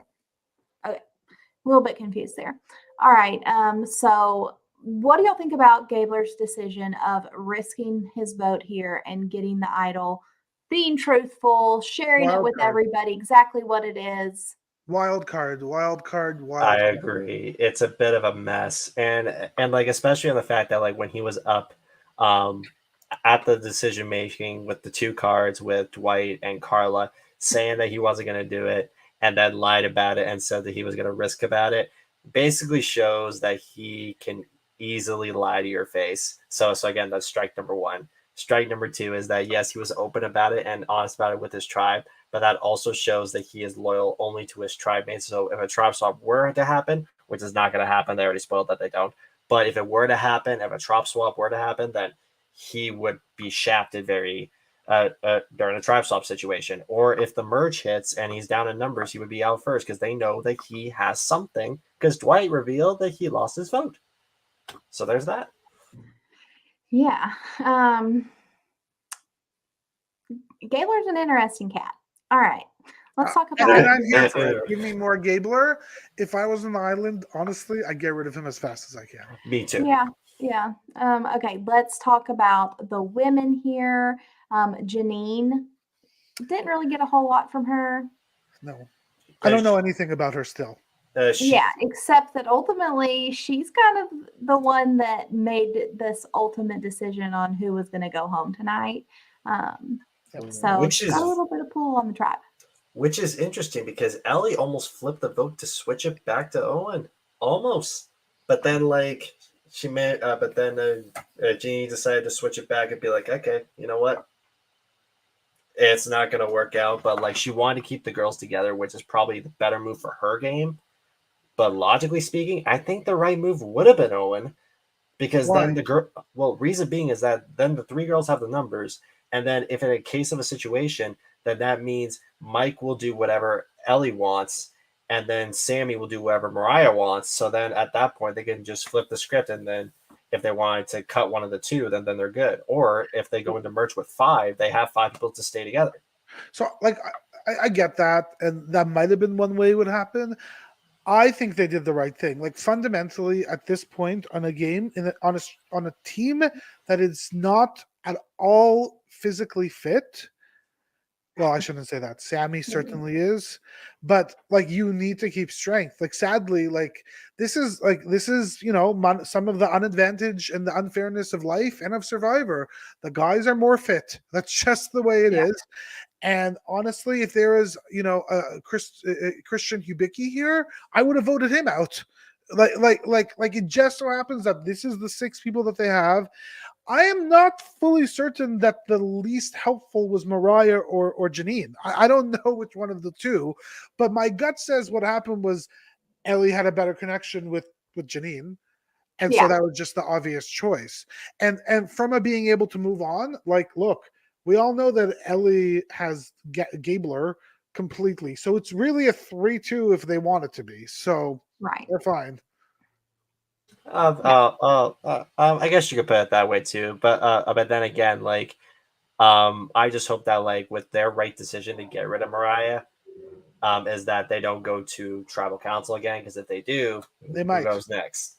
Okay, a little bit confused there. All right. So what do y'all think about Gabler's decision of risking his vote here and getting the idol, being truthful, sharing it with everybody, exactly what it is? Wild card. I agree. It's a bit of a mess. And especially on the fact that when he was up at the decision making with the 2 cards with Dwight and Carla, saying that he wasn't going to do it and then lied about it and said that he was going to risk about it, basically shows that he can easily lie to your face. So again, that's strike number 1. Strike number 2 is that yes, he was open about it and honest about it with his tribe, but that also shows that he is loyal only to his tribe mates. So if a tribe swap were to happen, which is not going to happen, they already spoiled that they don't, but if it were to happen, if a tribe swap were to happen, then he would be shafted very during a tribe swap situation. Or if the merge hits and he's down in numbers, he would be out first because they know that he has something, because Dwight revealed that he lost his vote. So there's that. Yeah. Gabler's an interesting cat. All right. Let's talk about and I'm here for it. Give me more Gabler. If I was on the island, honestly, I'd get rid of him as fast as I can. Me too. Yeah. Okay, let's talk about the women here. Janine, didn't really get a whole lot from her. No. I don't know anything about her still. Except that ultimately she's kind of the one that made this ultimate decision on who was going to go home tonight. So she's got a little bit of pull on the tribe. Which is interesting because Ellie almost flipped the vote to switch it back to Owen. Almost. But then Jeannie decided to switch it back and be like, okay, you know what? It's not going to work out. But she wanted to keep the girls together, which is probably the better move for her game. But logically speaking, I think the right move would have been Owen, because then reason being is that then the 3 girls have the numbers, and then if in a case of a situation, then that means Mike will do whatever Ellie wants, and then Sammy will do whatever Mariah wants. So then at that point, they can just flip the script, and then if they wanted to cut one of the 2, then they're good. Or if they go into merge with 5, they have 5 people to stay together. So I get that, and that might have been one way it would happen. I think they did the right thing. Fundamentally, at this point on a game, on a team that is not at all physically fit. Well, I shouldn't say that. Sammy certainly is, but you need to keep strength. Sadly, this is some of the unadvantage and the unfairness of life and of Survivor. The guys are more fit. That's just the way it is. And honestly, if there is, a Christian Hubicki here, I would have voted him out. Like it just so happens that this is the 6 people that they have. I am not fully certain that the least helpful was Mariah or Janine. I don't know which one of the two, but my gut says what happened was Ellie had a better connection with Janine. And so Yeah. that was just the obvious choice. And from a being able to move on, like, look, we all know that Ellie has Gabler completely. So it's really a 3-2 if they want it to be. So Right. they're fine. I guess you could put it that way too. But then again, like, I just hope that like with their right decision to get rid of Mariah, is that they don't go to tribal council again. Because if they do, They who might. goes next?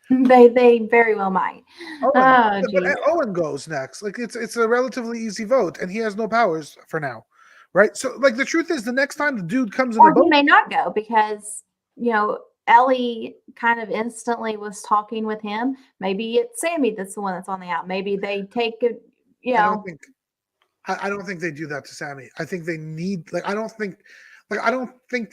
They very well might. Owen, Oh, but geez. Owen goes next. Like it's a relatively easy vote, and he has no powers for now, right? So like the truth is, the next time the dude comes in a Or he boat, may not go because, Ellie kind of instantly was talking with him. Maybe it's Sammy that's the one that's on the out. Maybe they take it, I don't think I don't think they do that to Sammy. I think they need I don't think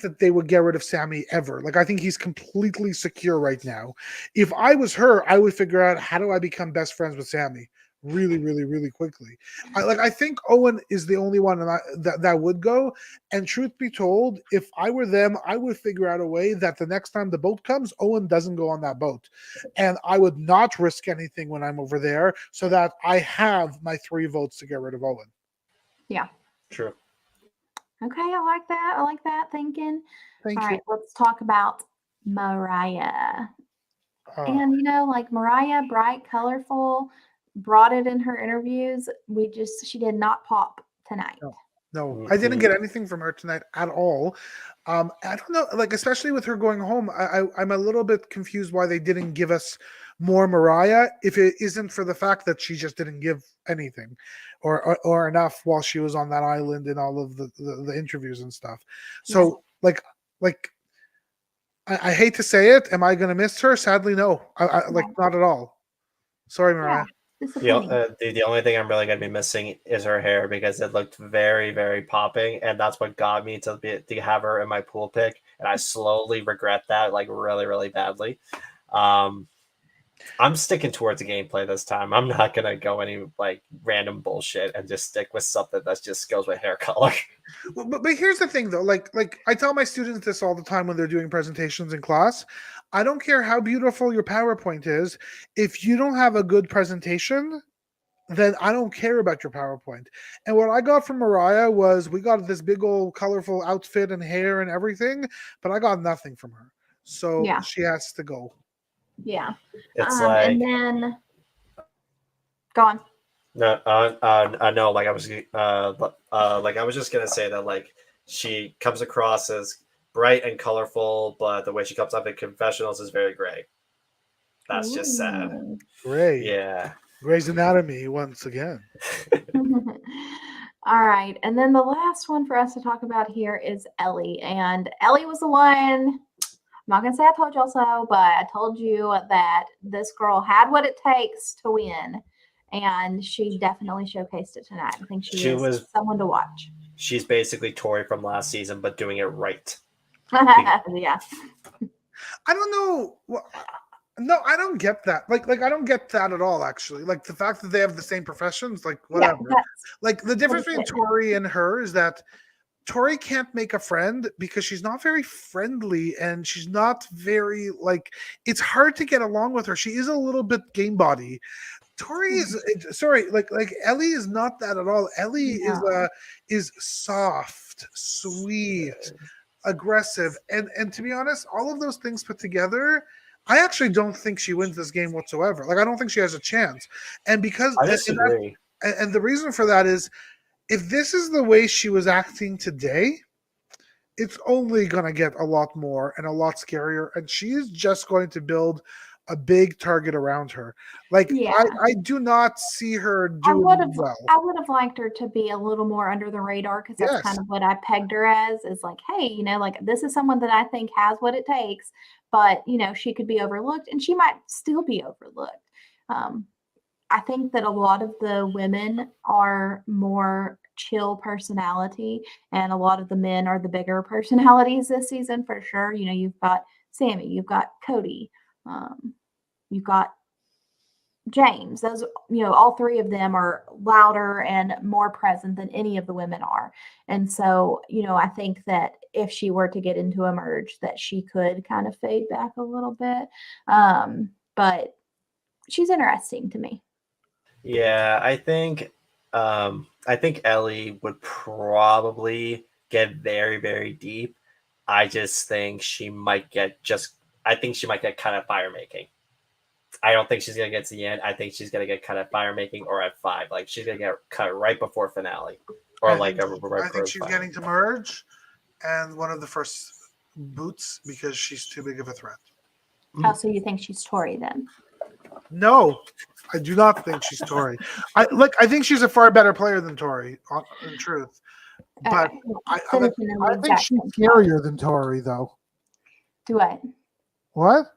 that they would get rid of Sammy ever. Like I think he's completely secure right now. If I was her, I would figure out how do I become best friends with Sammy really, really, really quickly. I think Owen is the only one that would go. And truth be told, if I were them, I would figure out a way that the next time the boat comes, Owen doesn't go on that boat. And I would not risk anything when I'm over there so that I have my 3 votes to get rid of Owen. Yeah. True. Okay, I like that. I like that thinking. Thank All you. right, let's talk about Mariah. Oh, And like Mariah, bright, colorful, brought it in her interviews. She did not pop tonight. no, I didn't get anything from her tonight at all. I don't know, like especially with her going home, I'm a little bit confused why they didn't give us more Mariah if it isn't for the fact that she just didn't give anything or enough while she was on that island in all of the interviews and stuff. So like I hate to say it, am I going to miss her? Sadly, no. Like not at all. Sorry, Mariah. Disappointing. The only thing I'm really gonna be missing is her hair because it looked very, very popping, and that's what got me to have her in my pool pick. And I slowly regret that, like really, really badly. I'm sticking towards the gameplay this time. I'm not gonna go any like random bullshit and just stick with something that just goes with hair color. Well, but here's the thing though, like I tell my students this all the time when they're doing presentations in class. I don't care how beautiful your PowerPoint is. If you don't have a good presentation, then I don't care about your PowerPoint. And what I got from Mariah was we got this big old colorful outfit and hair and everything, but I got nothing from her. So Yeah. she has to go. Yeah. It's And then go on. No, like I was, like I was just gonna say that like she comes across as bright and colorful, but the way she comes up in confessionals is very gray. That's just sad. Gray. Yeah. Grey's Anatomy once again. All right. And then the last one for us to talk about here is Ellie. And Ellie was the one, I'm not going to say I told y'all so, but I told you that this girl had what it takes to win. And she definitely showcased it tonight. I think she was someone to watch. She's basically Tori from last season, but doing it right. Yeah. I don't know. No, I don't get that. Like I don't get that at all. Actually, like the fact that they have the same professions, like whatever. Yeah, like the difference between Tori and her is that Tori can't make a friend because she's not very friendly and she's not very it's hard to get along with her. She is a little bit game body. Tori is like Ellie is not that at all. Ellie is soft, sweet, aggressive, and to be honest, all of those things put together, I actually don't think she wins this game whatsoever. Like I don't think she has a chance. And because I disagree. And the reason for that is if this is the way she was acting today, it's only going to get a lot more and a lot scarier. And she is just going to build a big target around her. Like I do not see her doing well. I would have liked her to be a little more under the radar because that's kind of what I pegged her as, is like, hey, like this is someone that I think has what it takes, but she could be overlooked and she might still be overlooked. I think that a lot of the women are more chill personality, and a lot of the men are the bigger personalities this season for sure. You've got Sammy, you've got Cody, you've got James. Those, all three of them are louder and more present than any of the women are. And so, I think that if she were to get into a merge, that she could kind of fade back a little bit. But she's interesting to me. Yeah, I think Ellie would probably get very, very deep. I just think she might get cut at fire making. I don't think she's gonna get to the end. I think she's gonna get cut at fire making or at 5. Like she's gonna get cut right before finale. Or I like think, right I think before she's finale. getting to merge and one of the first boots because she's too big of a threat. Oh, so you think she's Tori then? No, I do not think she's Tori. I think she's a far better player than Tori, in truth. But Okay. I Finishing in the I think exact she's same spot. scarier than Tori, though. Do what? What?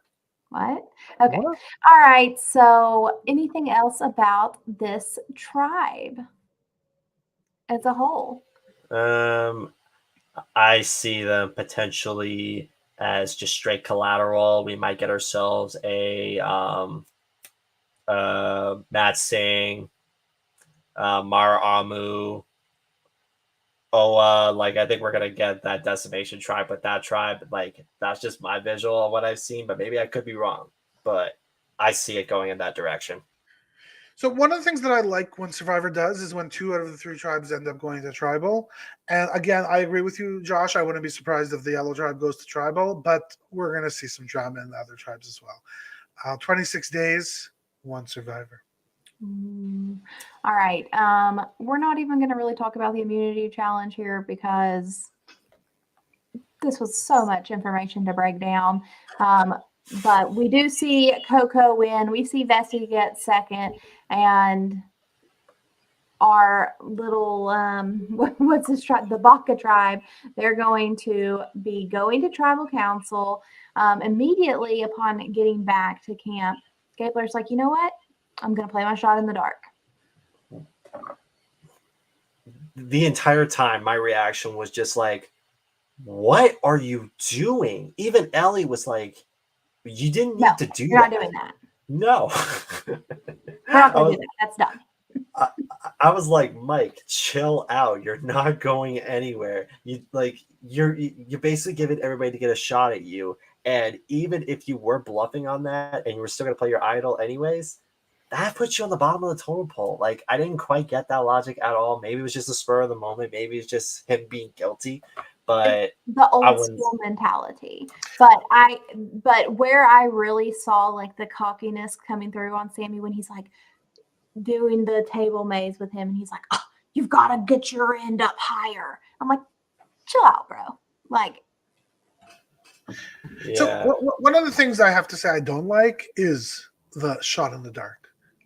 What? Okay. What? All right. So, anything else about this tribe as a whole? I see them potentially as just straight collateral. We might get ourselves a Matt Singh, Mara Amu, Oa. Like I think we're gonna get that decimation tribe, but that tribe, like that's just my visual of what I've seen, but maybe I could be wrong. But I see it going in that direction. So one of the things that I like when Survivor does is when 2 out of the 3 tribes end up going to tribal. And again, I agree with you, Josh. I wouldn't be surprised if the yellow tribe goes to tribal, but we're going to see some drama in the other tribes as well. 26 days, 1 survivor. All right. We're not even going to really talk about the immunity challenge here because this was so much information to break down. But we do see Coco win. We see Vessi get second, and our little what's this tribe? The Baka tribe. They're going to be going to tribal council immediately upon getting back to camp. Gabler's like, you know what? I'm going to play my shot in the dark. The entire time, my reaction was just like, "What are you doing?" Even Ellie was like, "You didn't need to do you're that." Not doing that. No. We're not going to do that. That's done. I was like, Mike, chill out. You're not going anywhere. You're basically giving everybody to get a shot at you. And even if you were bluffing on that and you were still gonna play your idol anyways, that puts you on the bottom of the totem pole. Like I didn't quite get that logic at all. Maybe it was just a spur of the moment. Maybe it's just him being guilty. But the old school mentality. But where I really saw like the cockiness coming through on Sammy when he's like doing the table maze with him and he's like, oh, you've got to get your end up higher. I'm like, chill out, bro. Like, yeah. So one of the things I have to say I don't like is the shot in the dark.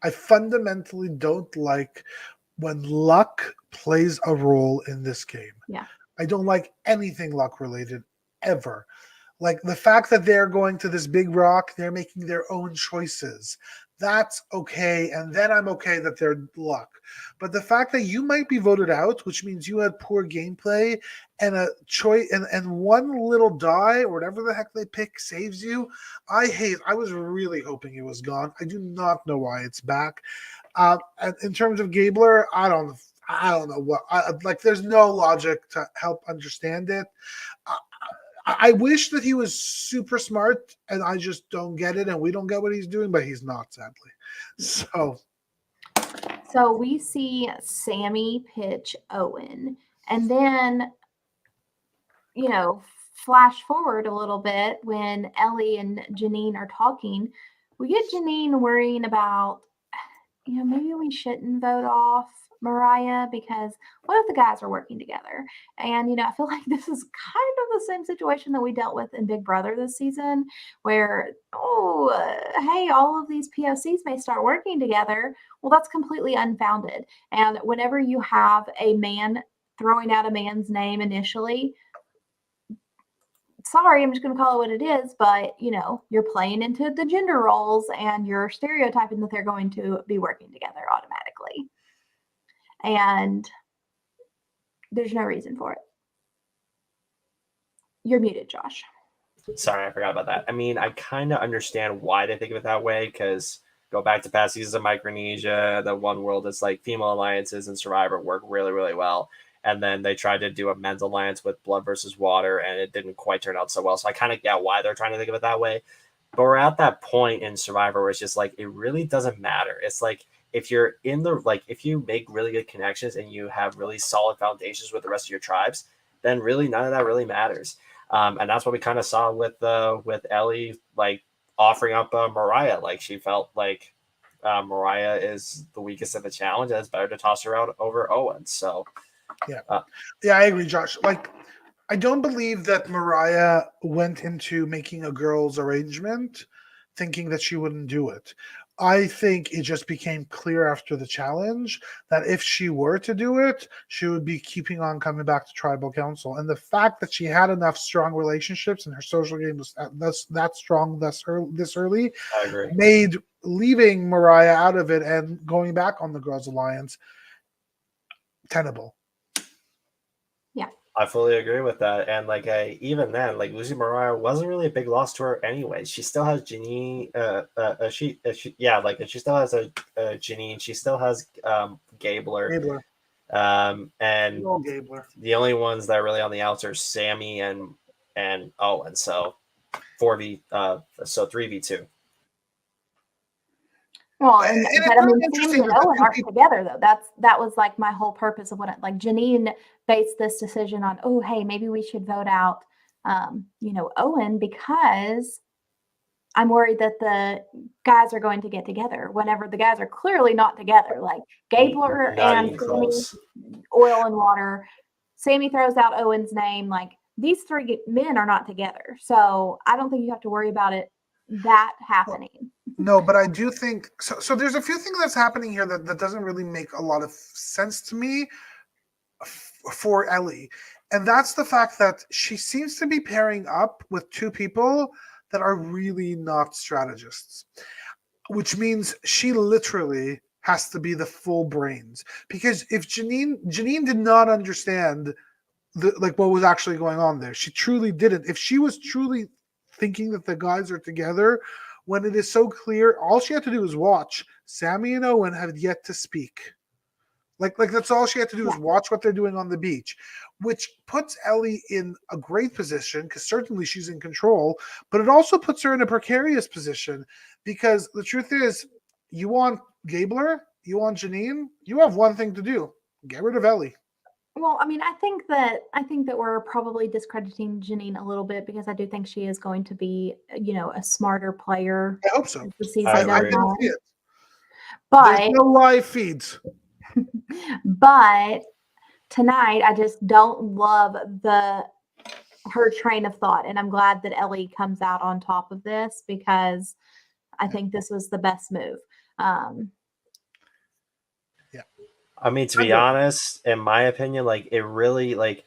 I fundamentally don't like when luck plays a role in this game. Yeah. I don't like anything luck related ever. Like the fact that they're going to this big rock, they're making their own choices. That's okay. And then I'm okay that they're luck. But the fact that you might be voted out, which means you had poor gameplay and a choice and one little die or whatever the heck they pick saves you. I was really hoping it was gone. I do not know why it's back. And in terms of Gabler, I don't know what there's no logic to help understand it. I wish that he was super smart, and I just don't get it, and we don't get what he's doing, but he's not, sadly. So we see Sammy pitch Owen, and then, flash forward a little bit when Ellie and Janine are talking. We get Janine worrying about, maybe we shouldn't vote off Mariah because what if the guys are working together? And I feel like this is kind of the same situation that we dealt with in Big Brother this season where hey, all of these POCs may start working together. Well, that's completely unfounded. And whenever you have a man throwing out a man's name initially, sorry, I'm just going to call it what it is, but you're playing into the gender roles and you're stereotyping that they're going to be working together automatically. And there's no reason for it. You're muted, Josh. Sorry, I forgot about that. I mean, I kind of understand why they think of it that way, because go back to past seasons of Micronesia, the one world is like female alliances and Survivor work really, really well. And then they tried to do a men's alliance with Blood versus Water, and it didn't quite turn out so well. So I kind of get why they're trying to think of it that way. But we're at that point in Survivor where it's just like, it really doesn't matter. It's like, if you're in the, like, if you make really good connections and you have really solid foundations with the rest of your tribes, then really none of that really matters. And that's what we kind of saw with Ellie, like, offering up Mariah. Like, she felt like Mariah is the weakest of the challenge, and it's better to toss her out over Owen. So yeah, I agree, Josh. Like, I don't believe that Mariah went into making a girls' arrangement thinking that she wouldn't do it. I think it just became clear after the challenge that if she were to do it, she would be keeping on coming back to tribal council. And the fact that she had enough strong relationships and her social game was that strong this early, I agree. made leaving Mariah out of it and going back on the Girls Alliance tenable. I fully agree with that. And like, even then, like, losing Mariah wasn't really a big loss to her anyway. She still has Janine. She still has a Janine. She still has Gabler. And Gabler. The only ones that are really on the outs are Sammy and Owen. So 3v2. Well, And but it's I mean, interesting Sammy and that Owen two aren't people- together though. That was like my whole purpose of what like Janine based this decision on. Oh, hey, maybe we should vote out, Owen, because I'm worried that the guys are going to get together whenever the guys are clearly not together. Like Gabler Not and even Sammy, close. oil and water. Sammy throws out Owen's name. Like, these three men are not together. So I don't think you have to worry about that happening. No, but I do think so. So there's a few things that's happening here that doesn't really make a lot of sense to me for Ellie. And that's the fact that she seems to be pairing up with two people that are really not strategists, which means she literally has to be the full brains. Because if Janine did not understand what was actually going on there, she truly didn't. If she was truly thinking that the guys are together, when it is so clear, all she had to do is watch. Sammy and Owen have yet to speak. Like that's all she had to do is watch what they're doing on the beach, which puts Ellie in a great position because certainly she's in control, but it also puts her in a precarious position because the truth is, you want Gabler, you want Janine, you have one thing to do: get rid of Ellie. Well, I mean, I think that we're probably discrediting Janine a little bit because I do think she is going to be, a smarter player. I hope so. The season I I goes agree. didn't on. see it. But There's no live feeds. but tonight, I just don't love her train of thought, and I'm glad that Ellie comes out on top of this because I think this was the best move. I mean, to be honest, in my opinion, like, it really, like,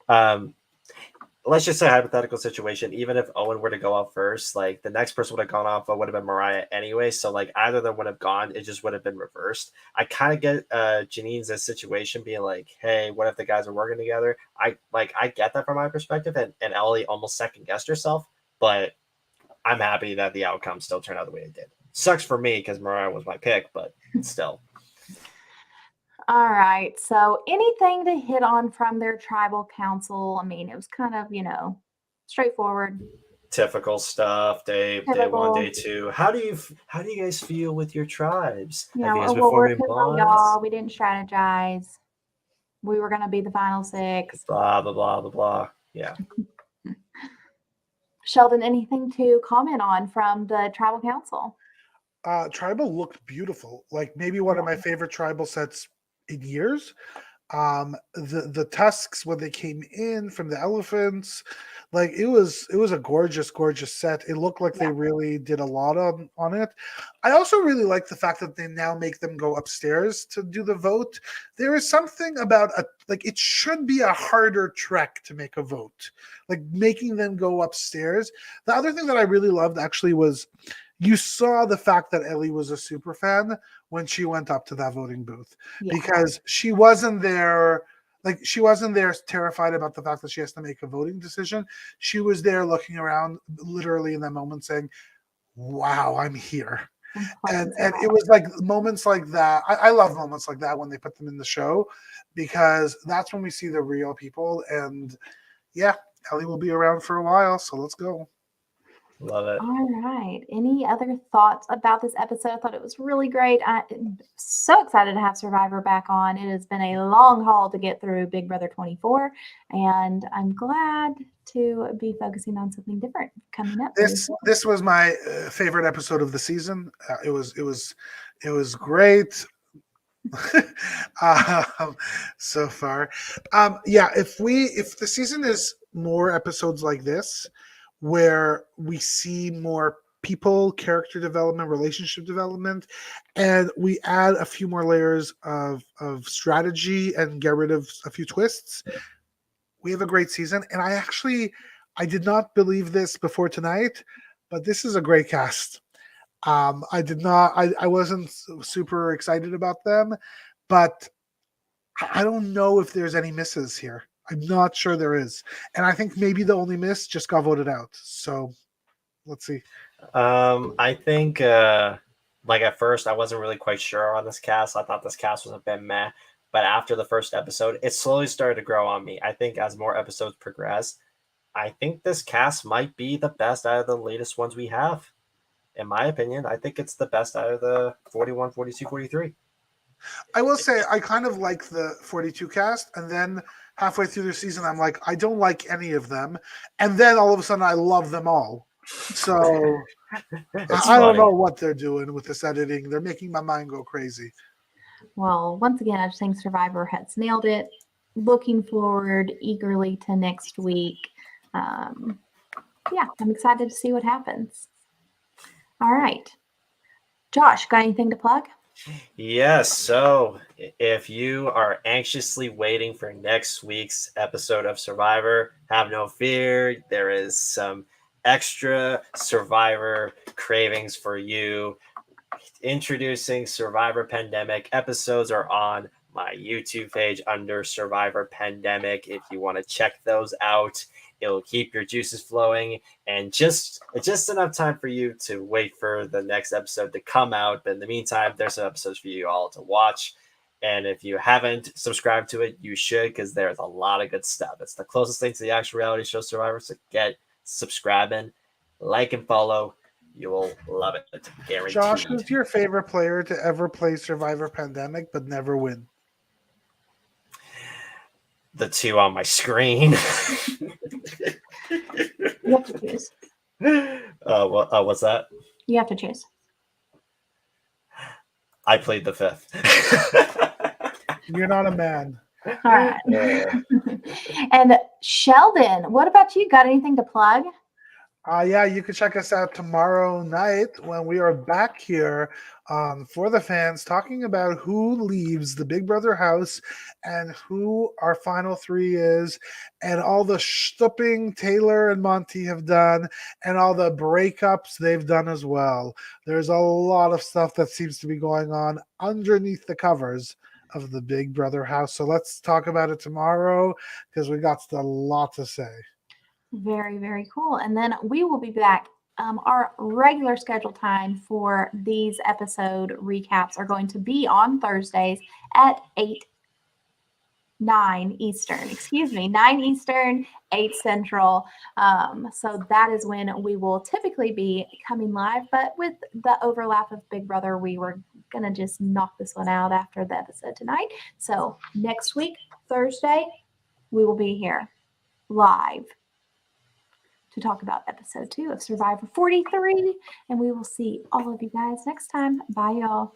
let's just say a hypothetical situation. Even if Owen were to go out first, like, the next person would have gone off would have been Mariah anyway. So, like, either of them would have gone. It just would have been reversed. I kind of get Janine's situation being like, hey, what if the guys are working together? I get that from my perspective, and Ellie almost second guessed herself, but I'm happy that the outcome still turned out the way it did. Sucks for me because Mariah was my pick, but still. All right. So anything to hit on from their tribal council? I mean, it was kind of, straightforward. Typical stuff. Day Typical. 1, day 2. How do you guys feel with your tribes? You Have you know, guys been we're forming working on bonds? y'all. We didn't strategize. We were going to be the final 6. Blah blah blah blah blah. Yeah. Sheldon, anything to comment on from the tribal council? Tribal looked beautiful. Like maybe one of my favorite tribal sets in years. The tusks when they came in from the elephants, like it was a gorgeous set. It looked like they really did a lot on it. I also really like the fact that they now make them go upstairs to do the vote. There is something about like it should be a harder trek to make a vote, like making them go upstairs. The other thing that I really loved actually was you saw the fact that Ellie was a super fan when she went up to that voting booth, because she wasn't there. Like she wasn't there terrified about the fact that she has to make a voting decision. She was there looking around literally in that moment saying, wow, I'm here. And it was like moments like that. I love moments like that when they put them in the show, because that's when we see the real people. And yeah, Ellie will be around for a while. So let's go. Love it. All right. Any other thoughts about this episode? I thought it was really great. I'm so excited to have Survivor back on. It has been a long haul to get through Big Brother 24, and I'm glad to be focusing on something different coming up. This was my favorite episode of the season. It was great. So far. If the season is more episodes like this, where we see more people, character development, relationship development, and we add a few more layers of strategy and get rid of a few twists, we have a great season. And I did not believe this before tonight, but this is a great cast. I wasn't super excited about them, but I don't know if there's any misses here. I'm not sure there is. And I think maybe the only miss just got voted out. So let's see. I think like at first I wasn't really quite sure on this cast. I thought this cast was a bit meh. But after the first episode, it slowly started to grow on me. I think as more episodes progress, I think this cast might be the best out of the latest ones we have. In my opinion, I think it's the best out of the 41, 42, 43. I will say I kind of like the 42 cast, and then halfway through the season, I'm like, I don't like any of them. And then all of a sudden, I love them all. So I don't know what they're doing with this editing. They're making my mind go crazy. Well, once again, I just think Survivor has nailed it. Looking forward eagerly to next week. I'm excited to see what happens. All right. Josh, got anything to plug? Yes. So if you are anxiously waiting for next week's episode of Survivor, have no fear. There is some extra Survivor cravings for you. Introducing Survivor Pandemic. Episodes are on my YouTube page under Survivor Pandemic. If you want to check those out, it'll keep your juices flowing, and just enough time for you to wait for the next episode to come out. But in the meantime, there's some episodes for you all to watch. And if you haven't subscribed to it, you should, because there's a lot of good stuff. It's the closest thing to the actual reality show Survivor. So get subscribing, like, and follow. You will love it. Guaranteed. Josh, who's your favorite player to ever play Survivor Pandemic but never win? The two on my screen. You have to choose. What's that? You have to choose. I played the fifth. You're not a man. All right. And Sheldon, what about you? Got anything to plug? You can check us out tomorrow night when we are back here For the Fans, talking about who leaves the Big Brother house and who our final three is, and all the stooping Taylor and Monty have done, and all the breakups they've done as well. There's a lot of stuff that seems to be going on underneath the covers of the Big Brother house. So let's talk about it tomorrow, because we got a lot to say. Very, very cool. And then we will be back. Our regular schedule time for these episode recaps are going to be on Thursdays at 9 Eastern, 9 Eastern, 8 Central. So that is when we will typically be coming live. But with the overlap of Big Brother, we were going to just knock this one out after the episode tonight. So next week, Thursday, we will be here live to talk about episode 2 of Survivor 43. And we will see all of you guys next time. Bye, y'all.